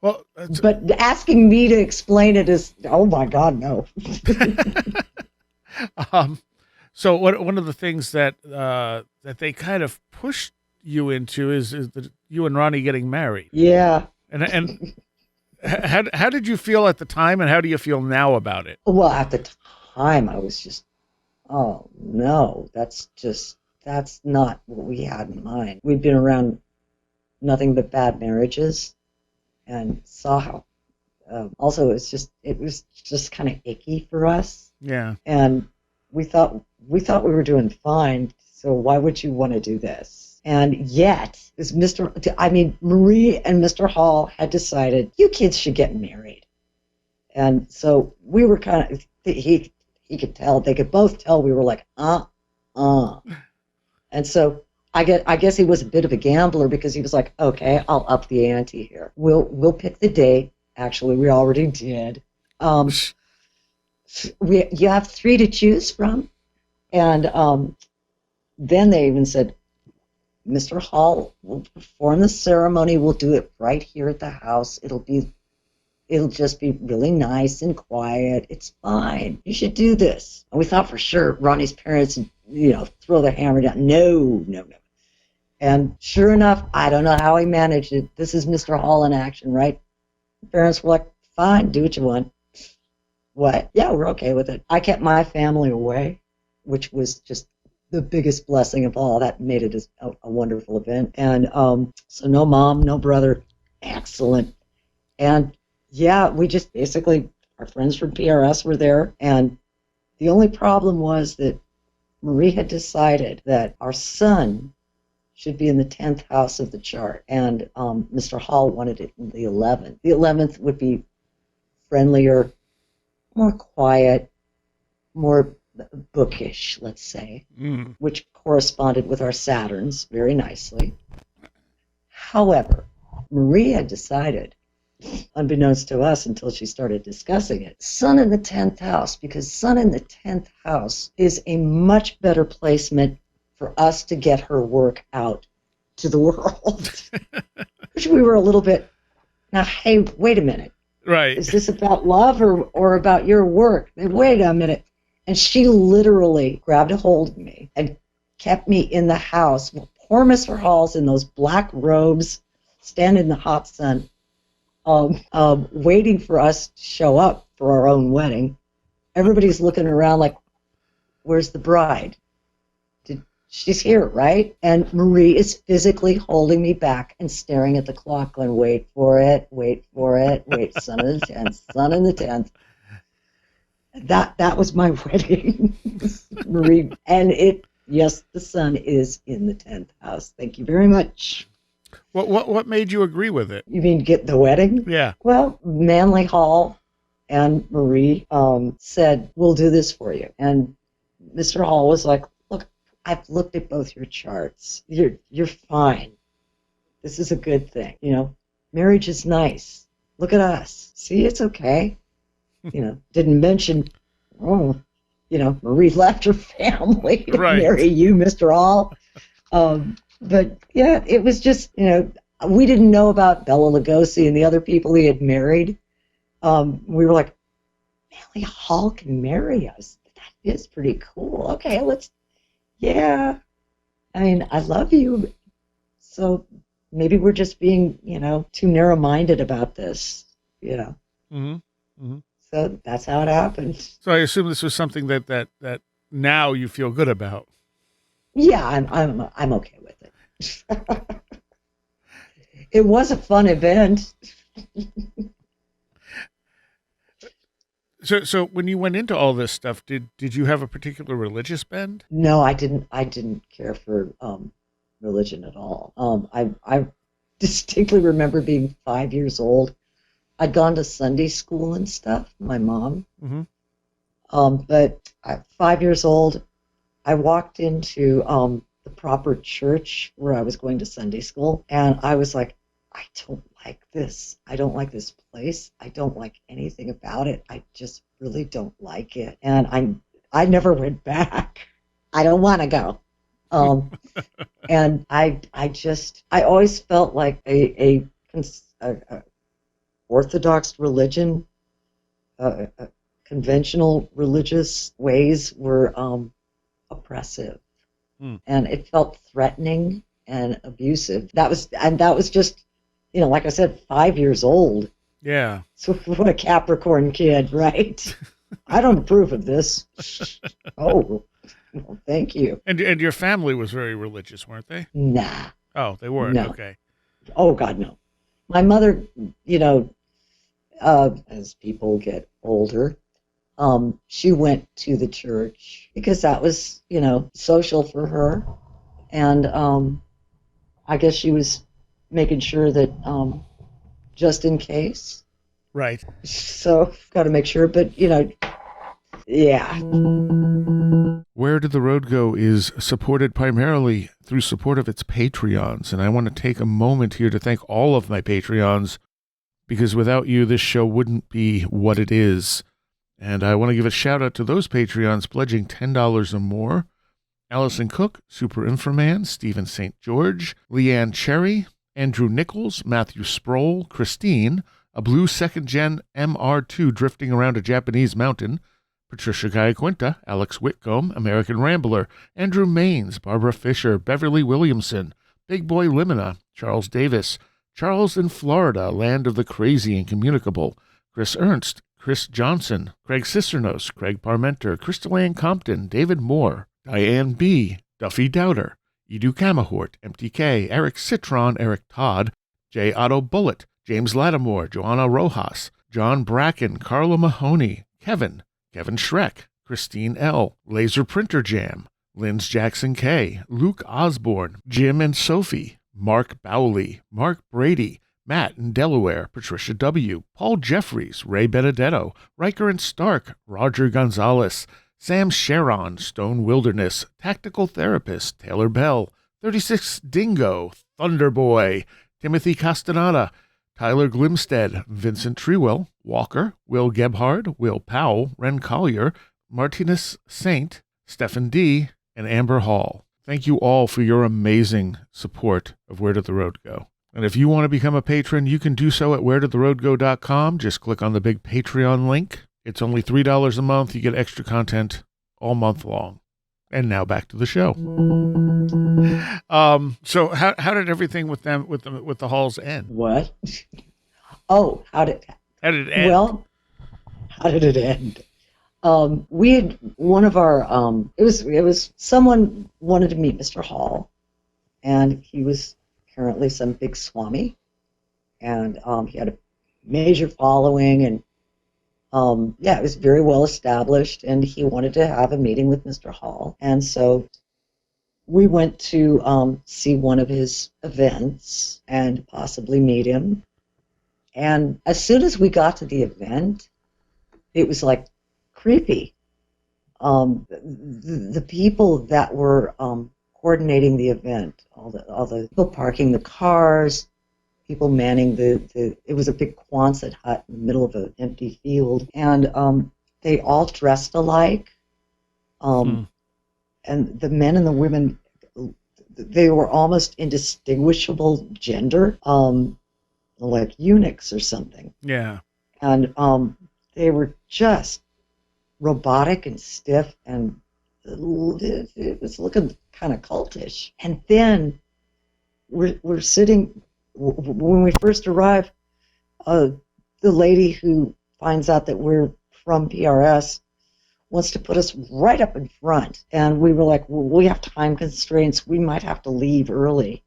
Well, but asking me to explain it is, oh my God, no. So one of the things that they kind of pushed you into is that you and Ronnie getting married. Yeah. And how did you feel at the time, and how do you feel now about it? Well, at the time, I was just, oh no, that's not what we had in mind. We'd been around nothing but bad marriages, and saw how. Also, it was just kind of icky for us. Yeah. And we thought we were doing fine. So why would you want to do this? And yet, Marie and Mr. Hall had decided, you kids should get married. And so we were kind of, he could tell, they could both tell we were like, And so I guess he was a bit of a gambler, because he was like, okay, I'll up the ante here. We'll pick the date, Actually, we already did. You have 3 to choose from. And then they even said, Mr. Hall will perform the ceremony. We'll do it right here at the house. It'll just be really nice and quiet. It's fine. You should do this. And we thought for sure Ronnie's parents would, throw the hammer down. No. And sure enough, I don't know how he managed it. This is Mr. Hall in action, right? The parents were like, fine, do what you want. What? Yeah, we're okay with it. I kept my family away, which was just the biggest blessing of all. That made it a wonderful event. And so no mom, no brother. Excellent. And yeah, we just basically, our friends from PRS were there. And the only problem was that Marie had decided that our son should be in the 10th house of the chart. And Mr. Hall wanted it in the 11th. The 11th would be friendlier, more quiet, more bookish, let's say, which corresponded with our Saturns very nicely. However, Marie had decided, unbeknownst to us until she started discussing it, Sun in the 10th house, because Sun in the 10th house is a much better placement for us to get her work out to the world. Which we were a little bit, now, hey, wait a minute. Right. Is this about love or about your work? Wait a minute. And she literally grabbed a hold of me and kept me in the house. Well, poor Mr. Hall's in those black robes, standing in the hot sun, waiting for us to show up for our own wedding. Everybody's looking around like, where's the bride? She's here, right? And Marie is physically holding me back and staring at the clock going, wait for it, wait, Sun in the 10th, Sun in the 10th. That was my wedding, Marie. And yes, the sun is in the 10th house. Thank you very much. What made you agree with it? You mean get the wedding? Yeah. Well, Manly Hall and Marie said, we'll do this for you. And Mr. Hall was like, look, I've looked at both your charts. You're fine. This is a good thing. Marriage is nice. Look at us. See, it's okay. Didn't mention, Marie left her family to marry you, Mr. Hall. But yeah, it was just, we didn't know about Bela Lugosi and the other people he had married. We were like, Manly Hall can marry us. That is pretty cool. Okay, yeah. I mean, I love you. So maybe we're just being, too narrow-minded about this, Mm-hmm. Mm-hmm. So that's how it happened. So I assume this was something that now you feel good about. Yeah, I'm okay with it. It was a fun event. So when you went into all this stuff, did you have a particular religious bend? No, I didn't care for religion at all. I distinctly remember being 5 years old. I'd gone to Sunday school and stuff, my mom. Mm-hmm. But at 5 years old, I walked into the proper church where I was going to Sunday school, and I was like, I don't like this. I don't like this place. I don't like anything about it. I just really don't like it. And I never went back. I don't want to go. And I always felt like a Orthodox religion, conventional religious ways were oppressive, and it felt threatening and abusive. That was just, like I said, 5 years old. Yeah. So what a Capricorn kid, right? I don't approve of this. Oh, well, thank you. And your family was very religious, weren't they? Nah. Oh, they weren't. No. Okay. Oh God, no. My mother, as people get older, she went to the church because that was, social for her. And I guess she was making sure that just in case. Right. So got to make sure, but, yeah. Where Did the Road Go is supported primarily through support of its Patreons. And I want to take a moment here to thank all of my Patreons, because without you, this show wouldn't be what it is. And I want to give a shout out to those Patreons pledging $10 or more. Allison Cook, Super Inframan, Stephen St. George, Leanne Cherry, Andrew Nichols, Matthew Sproul, Christine, a blue second-gen MR2 drifting around a Japanese mountain, Patricia Gayaquinta, Alex Whitcomb, American Rambler, Andrew Maines, Barbara Fisher, Beverly Williamson, Big Boy Limina, Charles Davis, Charles in Florida, Land of the Crazy and Communicable, Chris Ernst, Chris Johnson, Craig Cisternos, Craig Parmenter, Crystal Ann Compton, David Moore, Diane B., Duffy Dowder, Edu Camahort, MTK, Eric Citron, Eric Todd, J. Otto Bullitt, James Lattimore, Joanna Rojas, John Bracken, Carla Mahoney, Kevin Schreck, Christine L., Laser Printer Jam, Linz Jackson K., Luke Osborne, Jim and Sophie, Mark Bowley, Mark Brady, Matt in Delaware, Patricia W., Paul Jeffries, Ray Benedetto, Riker and Stark, Roger Gonzalez, Sam Sharon, Stone Wilderness, Tactical Therapist, Taylor Bell, 36 Dingo, Thunderboy, Timothy Castaneda, Tyler Glimstead, Vincent Treewell, Walker, Will Gebhard, Will Powell, Ren Collier, Martinez Saint, Stephen D., and Amber Hall. Thank you all for your amazing support of Where Did the Road Go? And if you want to become a patron, you can do so at wheredidtheroadgo.com. Just click on the big Patreon link. It's only $3 a month. You get extra content all month long. And now back to the show. So how did everything with them with the Halls end? What? Oh, how did it end? Well, how did it end? We had one of our it was someone wanted to meet Mr. Hall, and he was apparently some big swami, and he had a major following, and it was very well established, and he wanted to have a meeting with Mr. Hall. And so we went to see one of his events and possibly meet him. And as soon as we got to the event, it was like creepy. The people that were coordinating the event, all the people parking the cars, people manning it was a big Quonset hut in the middle of an empty field, and they all dressed alike. And the men and the women, they were almost indistinguishable gender, like eunuchs or something. Yeah. And they were just robotic and stiff, and it was looking kind of cultish. And then we're sitting. When we first arrived, the lady who finds out that we're from PRS wants to put us right up in front. And we were like, well, we have time constraints. We might have to leave early.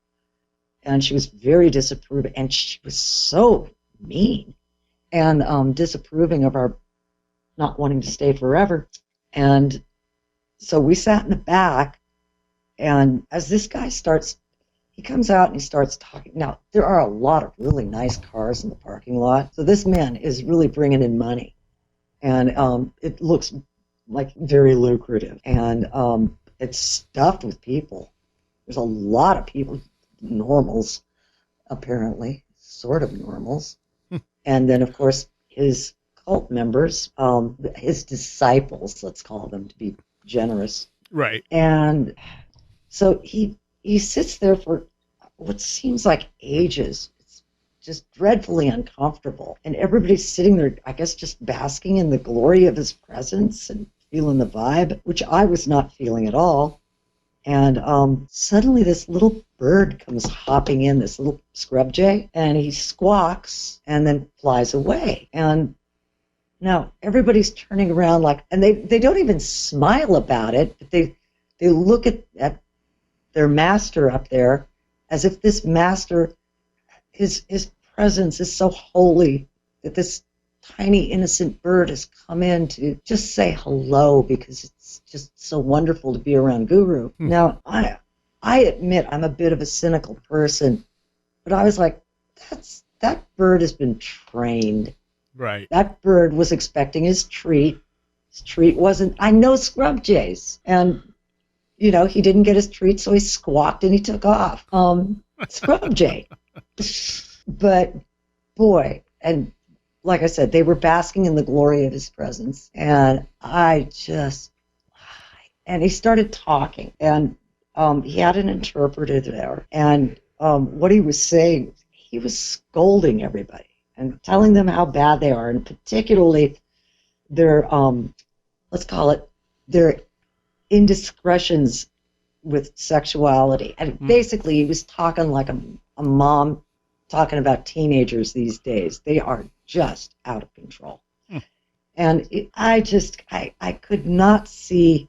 And she was very disapproving. And she was so mean and disapproving of our not wanting to stay forever. And so we sat in the back. And as this guy he comes out and he starts talking. Now, there are a lot of really nice cars in the parking lot. So this man is really bringing in money. And it looks like very lucrative. And it's stuffed with people. There's a lot of people, normals, apparently, sort of normals. And then, of course, his cult members, his disciples, let's call them to be generous. Right. And so he sits there for what seems like ages. It's just dreadfully uncomfortable. And everybody's sitting there, I guess, just basking in the glory of his presence and feeling the vibe, which I was not feeling at all. And suddenly this little bird comes hopping in, this little scrub jay, and he squawks and then flies away. And now everybody's turning around and they don't even smile about it, but they look at their master up there as if this master, his presence is so holy that this tiny innocent bird has come in to just say hello because it's just so wonderful to be around Guru. Now, I admit I'm a bit of a cynical person, but I was like, that bird has been trained. Right. That bird was expecting his treat. His treat wasn't, I know scrub jays, and he didn't get his treat, so he squawked and he took off. Scrub jay. But boy, and like I said, they were basking in the glory of his presence. And and he started talking, and he had an interpreter there. And what he was saying, he was scolding everybody and telling them how bad they are, and particularly their, let's call it, their indiscretions with sexuality. And basically, he was talking like a mom talking about teenagers these days. They are just out of control. And I could not see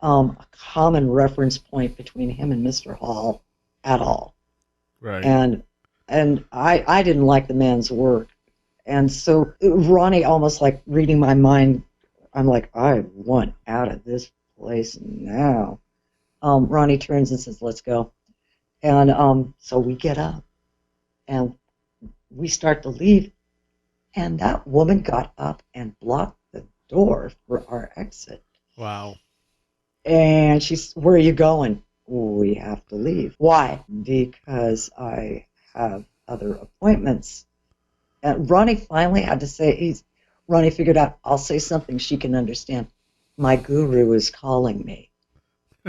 a common reference point between him and Mr. Hall at all. Right. And I didn't like the man's work. And so Ronnie, almost like reading my mind, I'm like, I want out of this place now. Ronnie turns and says, let's go. And so we get up and we start to leave. And that woman got up and blocked the door for our exit. Wow. And she's, where are you going? We have to leave. Why? Because I have other appointments. And Ronnie finally had to say, Ronnie figured out, I'll say something she can understand. My guru is calling me.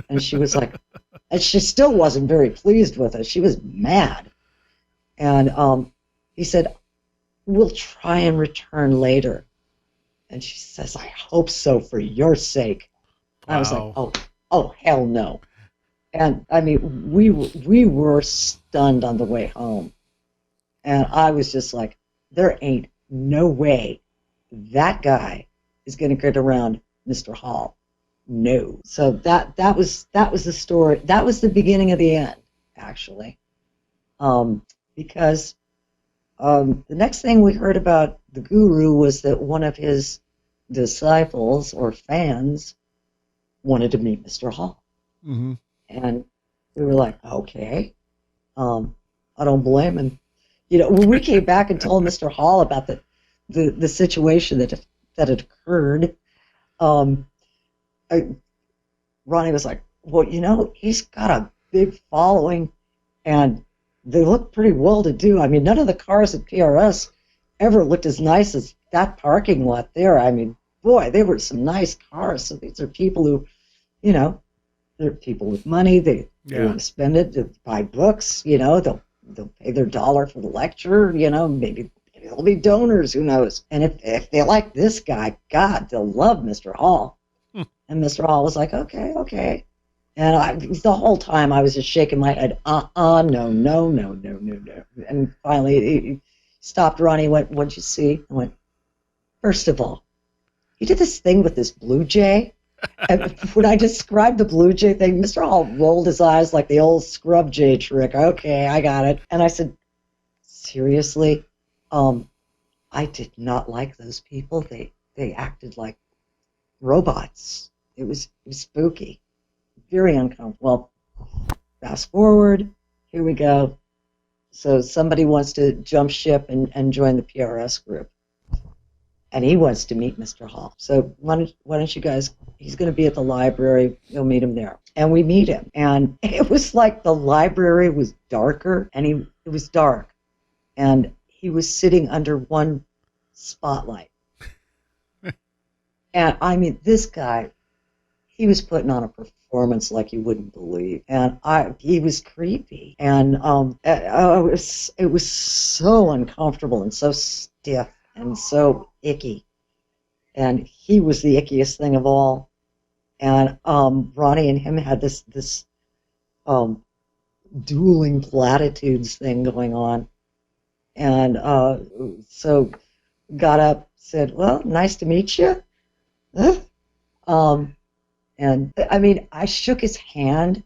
And she was like, and she still wasn't very pleased with us. She was mad. And he said, we'll try and return later. And she says, I hope so, for your sake. Wow. I was like, oh, hell no. And I mean, we were stunned on the way home. And I was just like, there ain't no way that guy is going to get around Mr. Hall. No. So that was the story. That was the beginning of the end, actually. Because the next thing we heard about the guru was that one of his disciples or fans wanted to meet Mr. Hall. Mm-hmm. And we were like, okay. I don't blame him. You know, when we came back and told Mr. Hall about the situation that had occurred, Ronnie was like, well, you know, he's got a big following, and they look pretty well-to-do. I mean, none of the cars at PRS ever looked as nice as that parking lot there. I mean, boy, they were some nice cars. So these are people who, you know, they're people with money. They want to spend it to buy books. You know, they'll pay their dollar for the lecture. You know, maybe they'll be donors. Who knows? And if they like this guy, God, they'll love Mr. Hall. And Mr. Hall was like, okay. And the whole time I was just shaking my head, no. And finally he stopped Ronnie, what'd you see? I went, first of all, you did this thing with this blue jay. And when I described the blue jay thing, Mr. Hall rolled his eyes like the old scrub jay trick. Okay, I got it. And I said, seriously, I did not like those people. They acted like robots. It was spooky. Very uncomfortable. Well, fast forward, here we go. So somebody wants to jump ship and join the PRS group. And he wants to meet Mr. Hall. So why don't you guys, he's going to be at the library, you'll meet him there. And we meet him. And it was like the library was darker, and it was dark. And he was sitting under one spotlight. And I mean, this guy, he was putting on a performance like you wouldn't believe. And he was creepy. And it was so uncomfortable and so stiff and so icky. And he was the ickiest thing of all. And Ronnie and him had this dueling platitudes thing going on. And so got up, said, well, nice to meet you. And I mean, I shook his hand,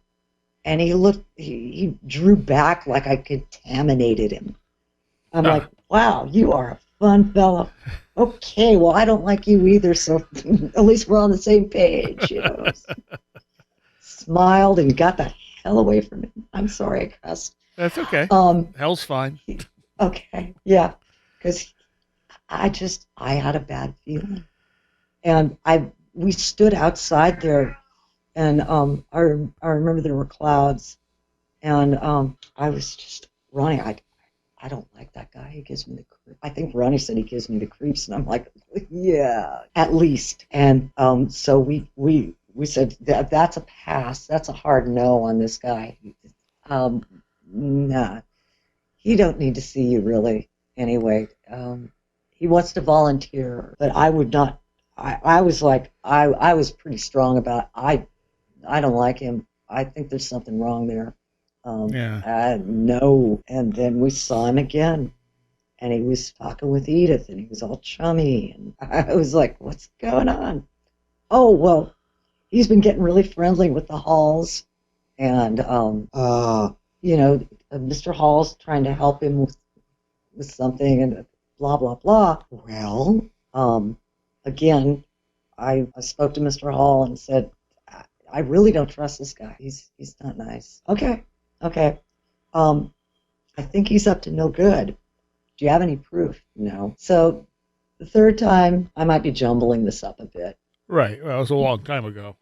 and he drew back like I contaminated him. I'm like, wow, you are a fun fellow. Okay, well, I don't like you either, so at least we're on the same page, you know. Smiled and got the hell away from him. I'm sorry I cussed. That's okay. Hell's fine. Okay, yeah, because I had a bad feeling. And we stood outside there, and I remember there were clouds, and I was just, Ronnie, I I don't like that guy. He gives me the creeps. I think Ronnie said he gives me the creeps, and I'm like, yeah, at least. And so we said that's a pass. That's a hard no on this guy. Nah, he don't need to see you really anyway. He wants to volunteer, but I would not. I was like, I was pretty strong about I don't like him. I think there's something wrong there. No. And then we saw him again, and he was talking with Edith, and he was all chummy, and I was like, what's going on? Oh, well, he's been getting really friendly with the Halls, and Mr. Hall's trying to help him with something, and blah blah blah. Well, again, I spoke to Mr. Hall and said, I really don't trust this guy. He's not nice. Okay. I think he's up to no good. Do you have any proof? No. So the third time, I might be jumbling this up a bit. Right. Well, it was a long time ago.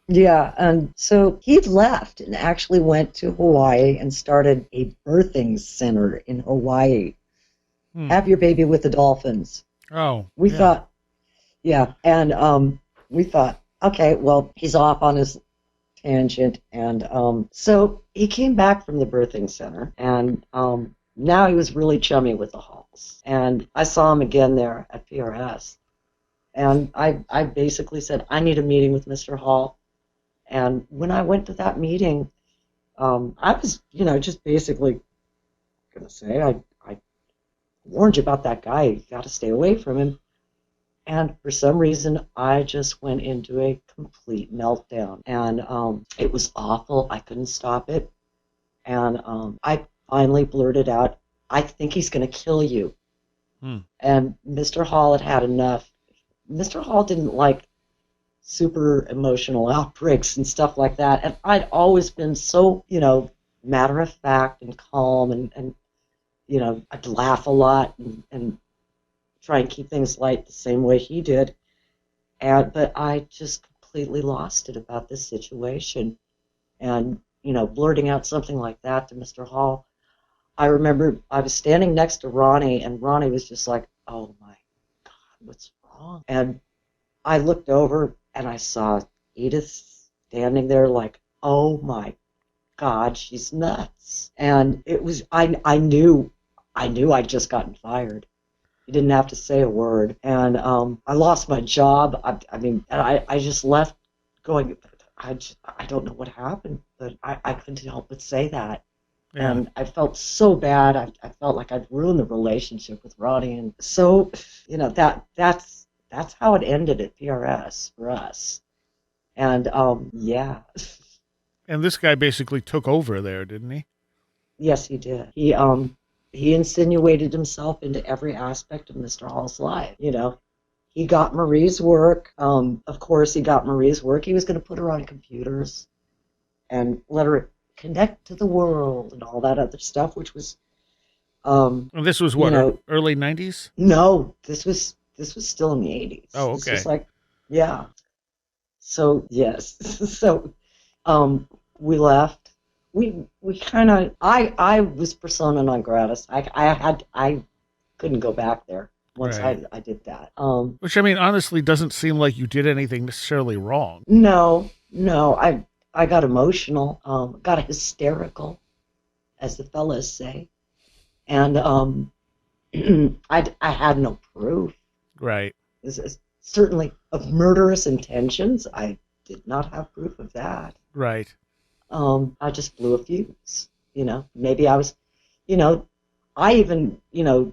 Yeah, and so he left and actually went to Hawaii and started a birthing center in Hawaii. Have your baby with the dolphins. Oh. We thought, and we thought, okay, well, he's off on his tangent, and so he came back from the birthing center, and now he was really chummy with the Halls, and I saw him again there at PRS, and I basically said, I need a meeting with Mr. Hall, and when I went to that meeting, I was, just basically gonna say, I warned you about that guy, you got to stay away from him. And for some reason, I just went into a complete meltdown. And it was awful. I couldn't stop it. And I finally blurted out, I think he's going to kill you. And Mr. Hall had had enough. Mr. Hall didn't like super emotional outbreaks and stuff like that. And I'd always been so, matter of fact and calm. And I'd laugh a lot and try and keep things light the same way he did, but I just completely lost it about this situation, and blurting out something like that to Mr. Hall. I remember I was standing next to Ronnie, and Ronnie was just like, "Oh my God, what's wrong?" And I looked over and I saw Edith standing there, like, "Oh my God, she's nuts!" And it was I knew I'd just gotten fired. He didn't have to say a word, and I lost my job. I just left going, I don't know what happened, but I couldn't help but say that. Yeah. And I felt so bad. I felt like I'd ruined the relationship with Ronnie, and so that's how it ended at PRS for us. And yeah. And this guy basically took over there, didn't he? Yes, he did. He insinuated himself into every aspect of Mr. Hall's life. He got Marie's work. Of course, he got Marie's work. He was going to put her on computers and let her connect to the world and all that other stuff, which was. And this was what, early 90s? No, this was still in the 80s. Oh, okay. This was like, yeah. So yes, so we left. We kind of, I was persona non grata. I couldn't go back there once I did that. Which, honestly doesn't seem like you did anything necessarily wrong. No, I got emotional, got hysterical, as the fellas say, and I had no proof. Right. Certainly of murderous intentions. I did not have proof of that. Right. I just blew a fuse, maybe I was, I even,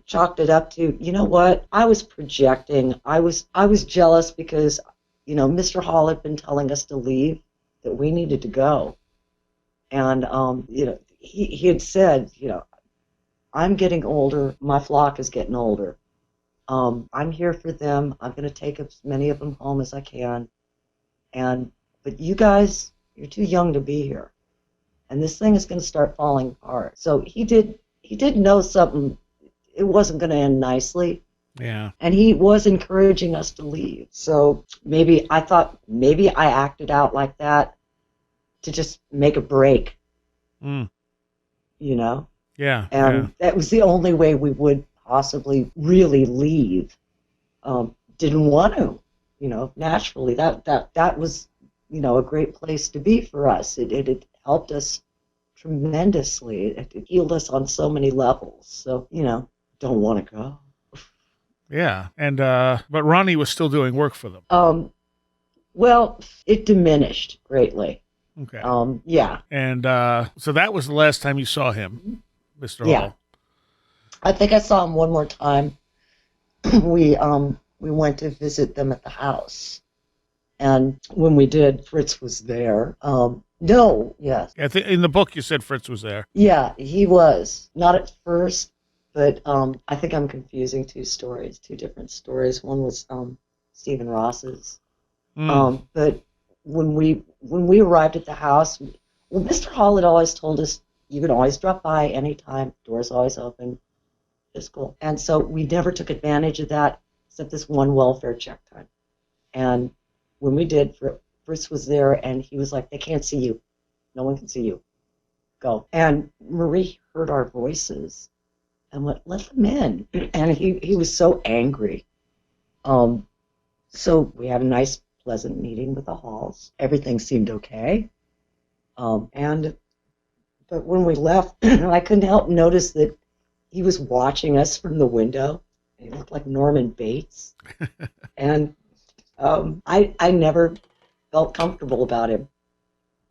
chalked it up to, what, I was projecting, I was jealous because, Mr. Hall had been telling us to leave, that we needed to go. And, he had said, I'm getting older, my flock is getting older. I'm here for them, I'm going to take as many of them home as I can. But you guys, you're too young to be here, and this thing is going to start falling apart. So he did know something. It wasn't going to end nicely. Yeah. And he was encouraging us to leave. So maybe I acted out like that to just make a break. Yeah. And that was the only way we would possibly really leave. Didn't want to, naturally. That was, a great place to be for us. It helped us tremendously. It healed us on so many levels. So, don't want to go. Yeah. And, but Ronnie was still doing work for them. Well, it diminished greatly. Okay. Yeah. And, so that was the last time you saw him, Mr. Yeah. Hall. I think I saw him one more time. We went to visit them at the house. And when we did, Fritz was there. No, yes. I think in the book you said Fritz was there. Yeah, he was. Not at first, but I think I'm confusing two different stories. One was Stephen Ross's. But when we arrived at the house, well, Mr. Hall had always told us you can always drop by anytime, door's always open, physical. And so we never took advantage of that except this one welfare check time. And when we did, Fritz was there, and he was like, they can't see you. No one can see you. Go. And Marie heard our voices and went, let them in. And he was so angry. So we had a nice, pleasant meeting with the Halls. Everything seemed okay. But when we left, I couldn't help notice that he was watching us from the window. He looked like Norman Bates. And I never felt comfortable about him.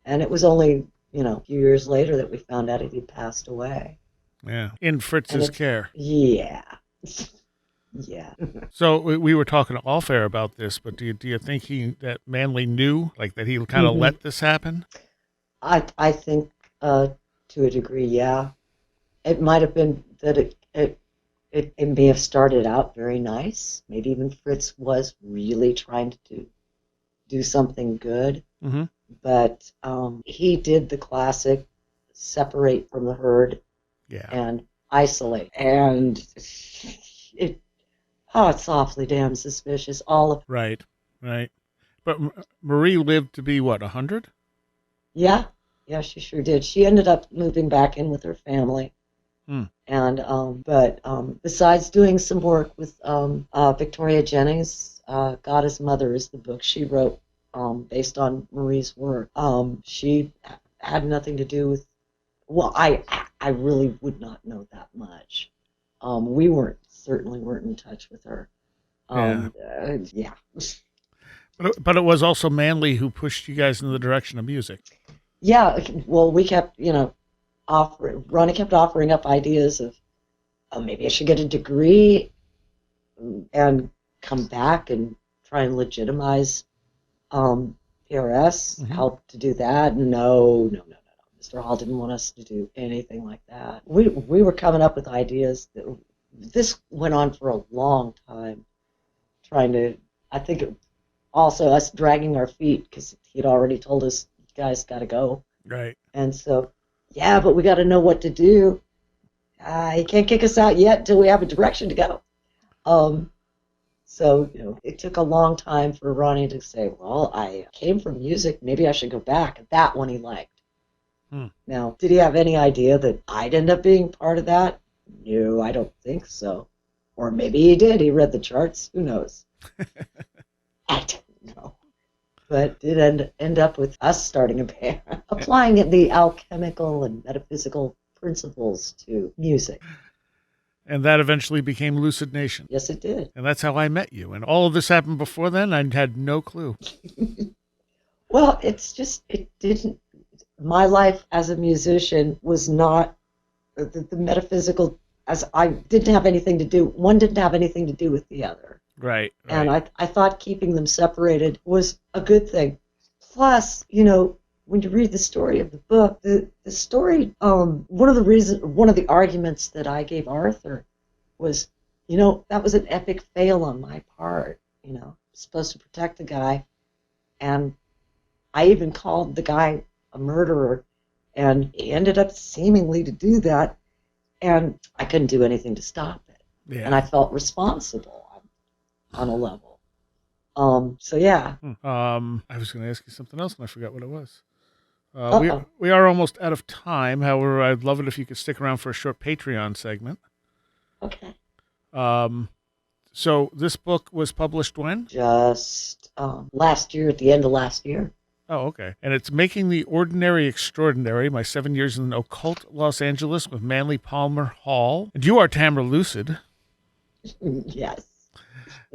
And it was only, a few years later that we found out he'd passed away. Yeah. In Fritz's care. Yeah. Yeah. So we were talking off air about this, but do you think that Manley knew, like that he kind of let this happen? I think to a degree, yeah. It might have been that it may have started out very nice. Maybe even Fritz was really trying to do something good. Mm-hmm. But he did the classic separate from the herd and isolate. And it's awfully damn suspicious. Right. But Marie lived to be, what, 100? Yeah, she sure did. She ended up moving back in with her family. And besides doing some work with Victoria Jennings, God is Mother is the book she wrote based on Marie's work. She had nothing to do with. Well, I really would not know that much. We certainly weren't in touch with her. Yeah. But it was also Manley who pushed you guys in the direction of music. Yeah. Well, we kept Ronnie kept offering up ideas of maybe I should get a degree and come back and try and legitimize PRS, help to do that. No. Mr. Hall didn't want us to do anything like that. We were coming up with ideas. This went on for a long time, I think also us dragging our feet because he'd already told us, you guys got to go. Right. And so, yeah, but we got to know what to do. He can't kick us out yet until we have a direction to go. So, it took a long time for Ronnie to say, well, I came from music, maybe I should go back. That one he liked. Now, did he have any idea that I'd end up being part of that? No, I don't think so. Or maybe he did. He read the charts. Who knows? I don't know. But it end up with us starting a band, applying the alchemical and metaphysical principles to music. And that eventually became Lucid Nation. Yes, it did. And that's how I met you. And all of this happened before then. I had no clue. Well, it didn't. My life as a musician was not the metaphysical, as I didn't have anything to do. One didn't have anything to do with the other. Right. And I thought keeping them separated was a good thing. Plus, when you read the story of the book, the story, one of the arguments that I gave Arthur was, that was an epic fail on my part. Supposed to protect the guy, and I even called the guy a murderer, and he ended up seemingly to do that, and I couldn't do anything to stop it. Yeah. And I felt responsible on a level. So yeah. I was going to ask you something else, and I forgot what it was. We are almost out of time. However, I'd love it if you could stick around for a short Patreon segment. Okay. So this book was published when? Just last year, at the end of last year. Oh, okay. And it's Making the Ordinary Extraordinary, My 7 Years in Occult Los Angeles with Manly Palmer Hall. And you are Tamra Lucid. Yes.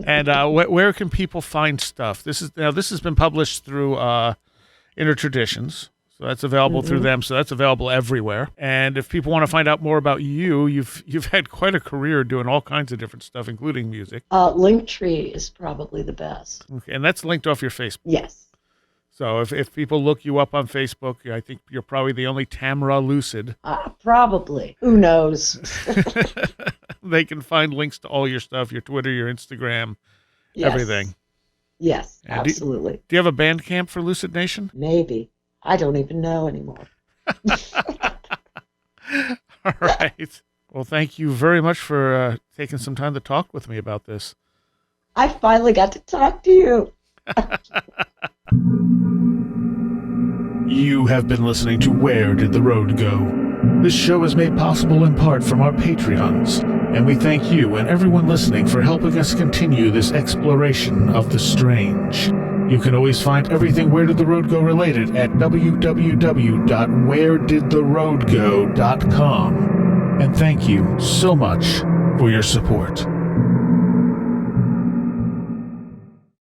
And where can people find stuff? This has been published through Inner Traditions. So that's available through them. So that's available everywhere. And if people want to find out more about you, you've had quite a career doing all kinds of different stuff, including music. Linktree is probably the best. Okay, and that's linked off your Facebook. Yes. So if people look you up on Facebook, I think you're probably the only Tamra Lucid. Probably. Who knows? They can find links to all your stuff, your Twitter, your Instagram, everything. Yes, And absolutely. Do you have a Bandcamp for Lucid Nation? Maybe. I don't even know anymore. All right. Well, thank you very much for taking some time to talk with me about this. I finally got to talk to you. You have been listening to Where Did the Road Go? This show is made possible in part from our Patreons, and we thank you and everyone listening for helping us continue this exploration of the strange. You can always find everything Where Did the Road Go related at www.wheredidtheroadgo.com. And thank you so much for your support.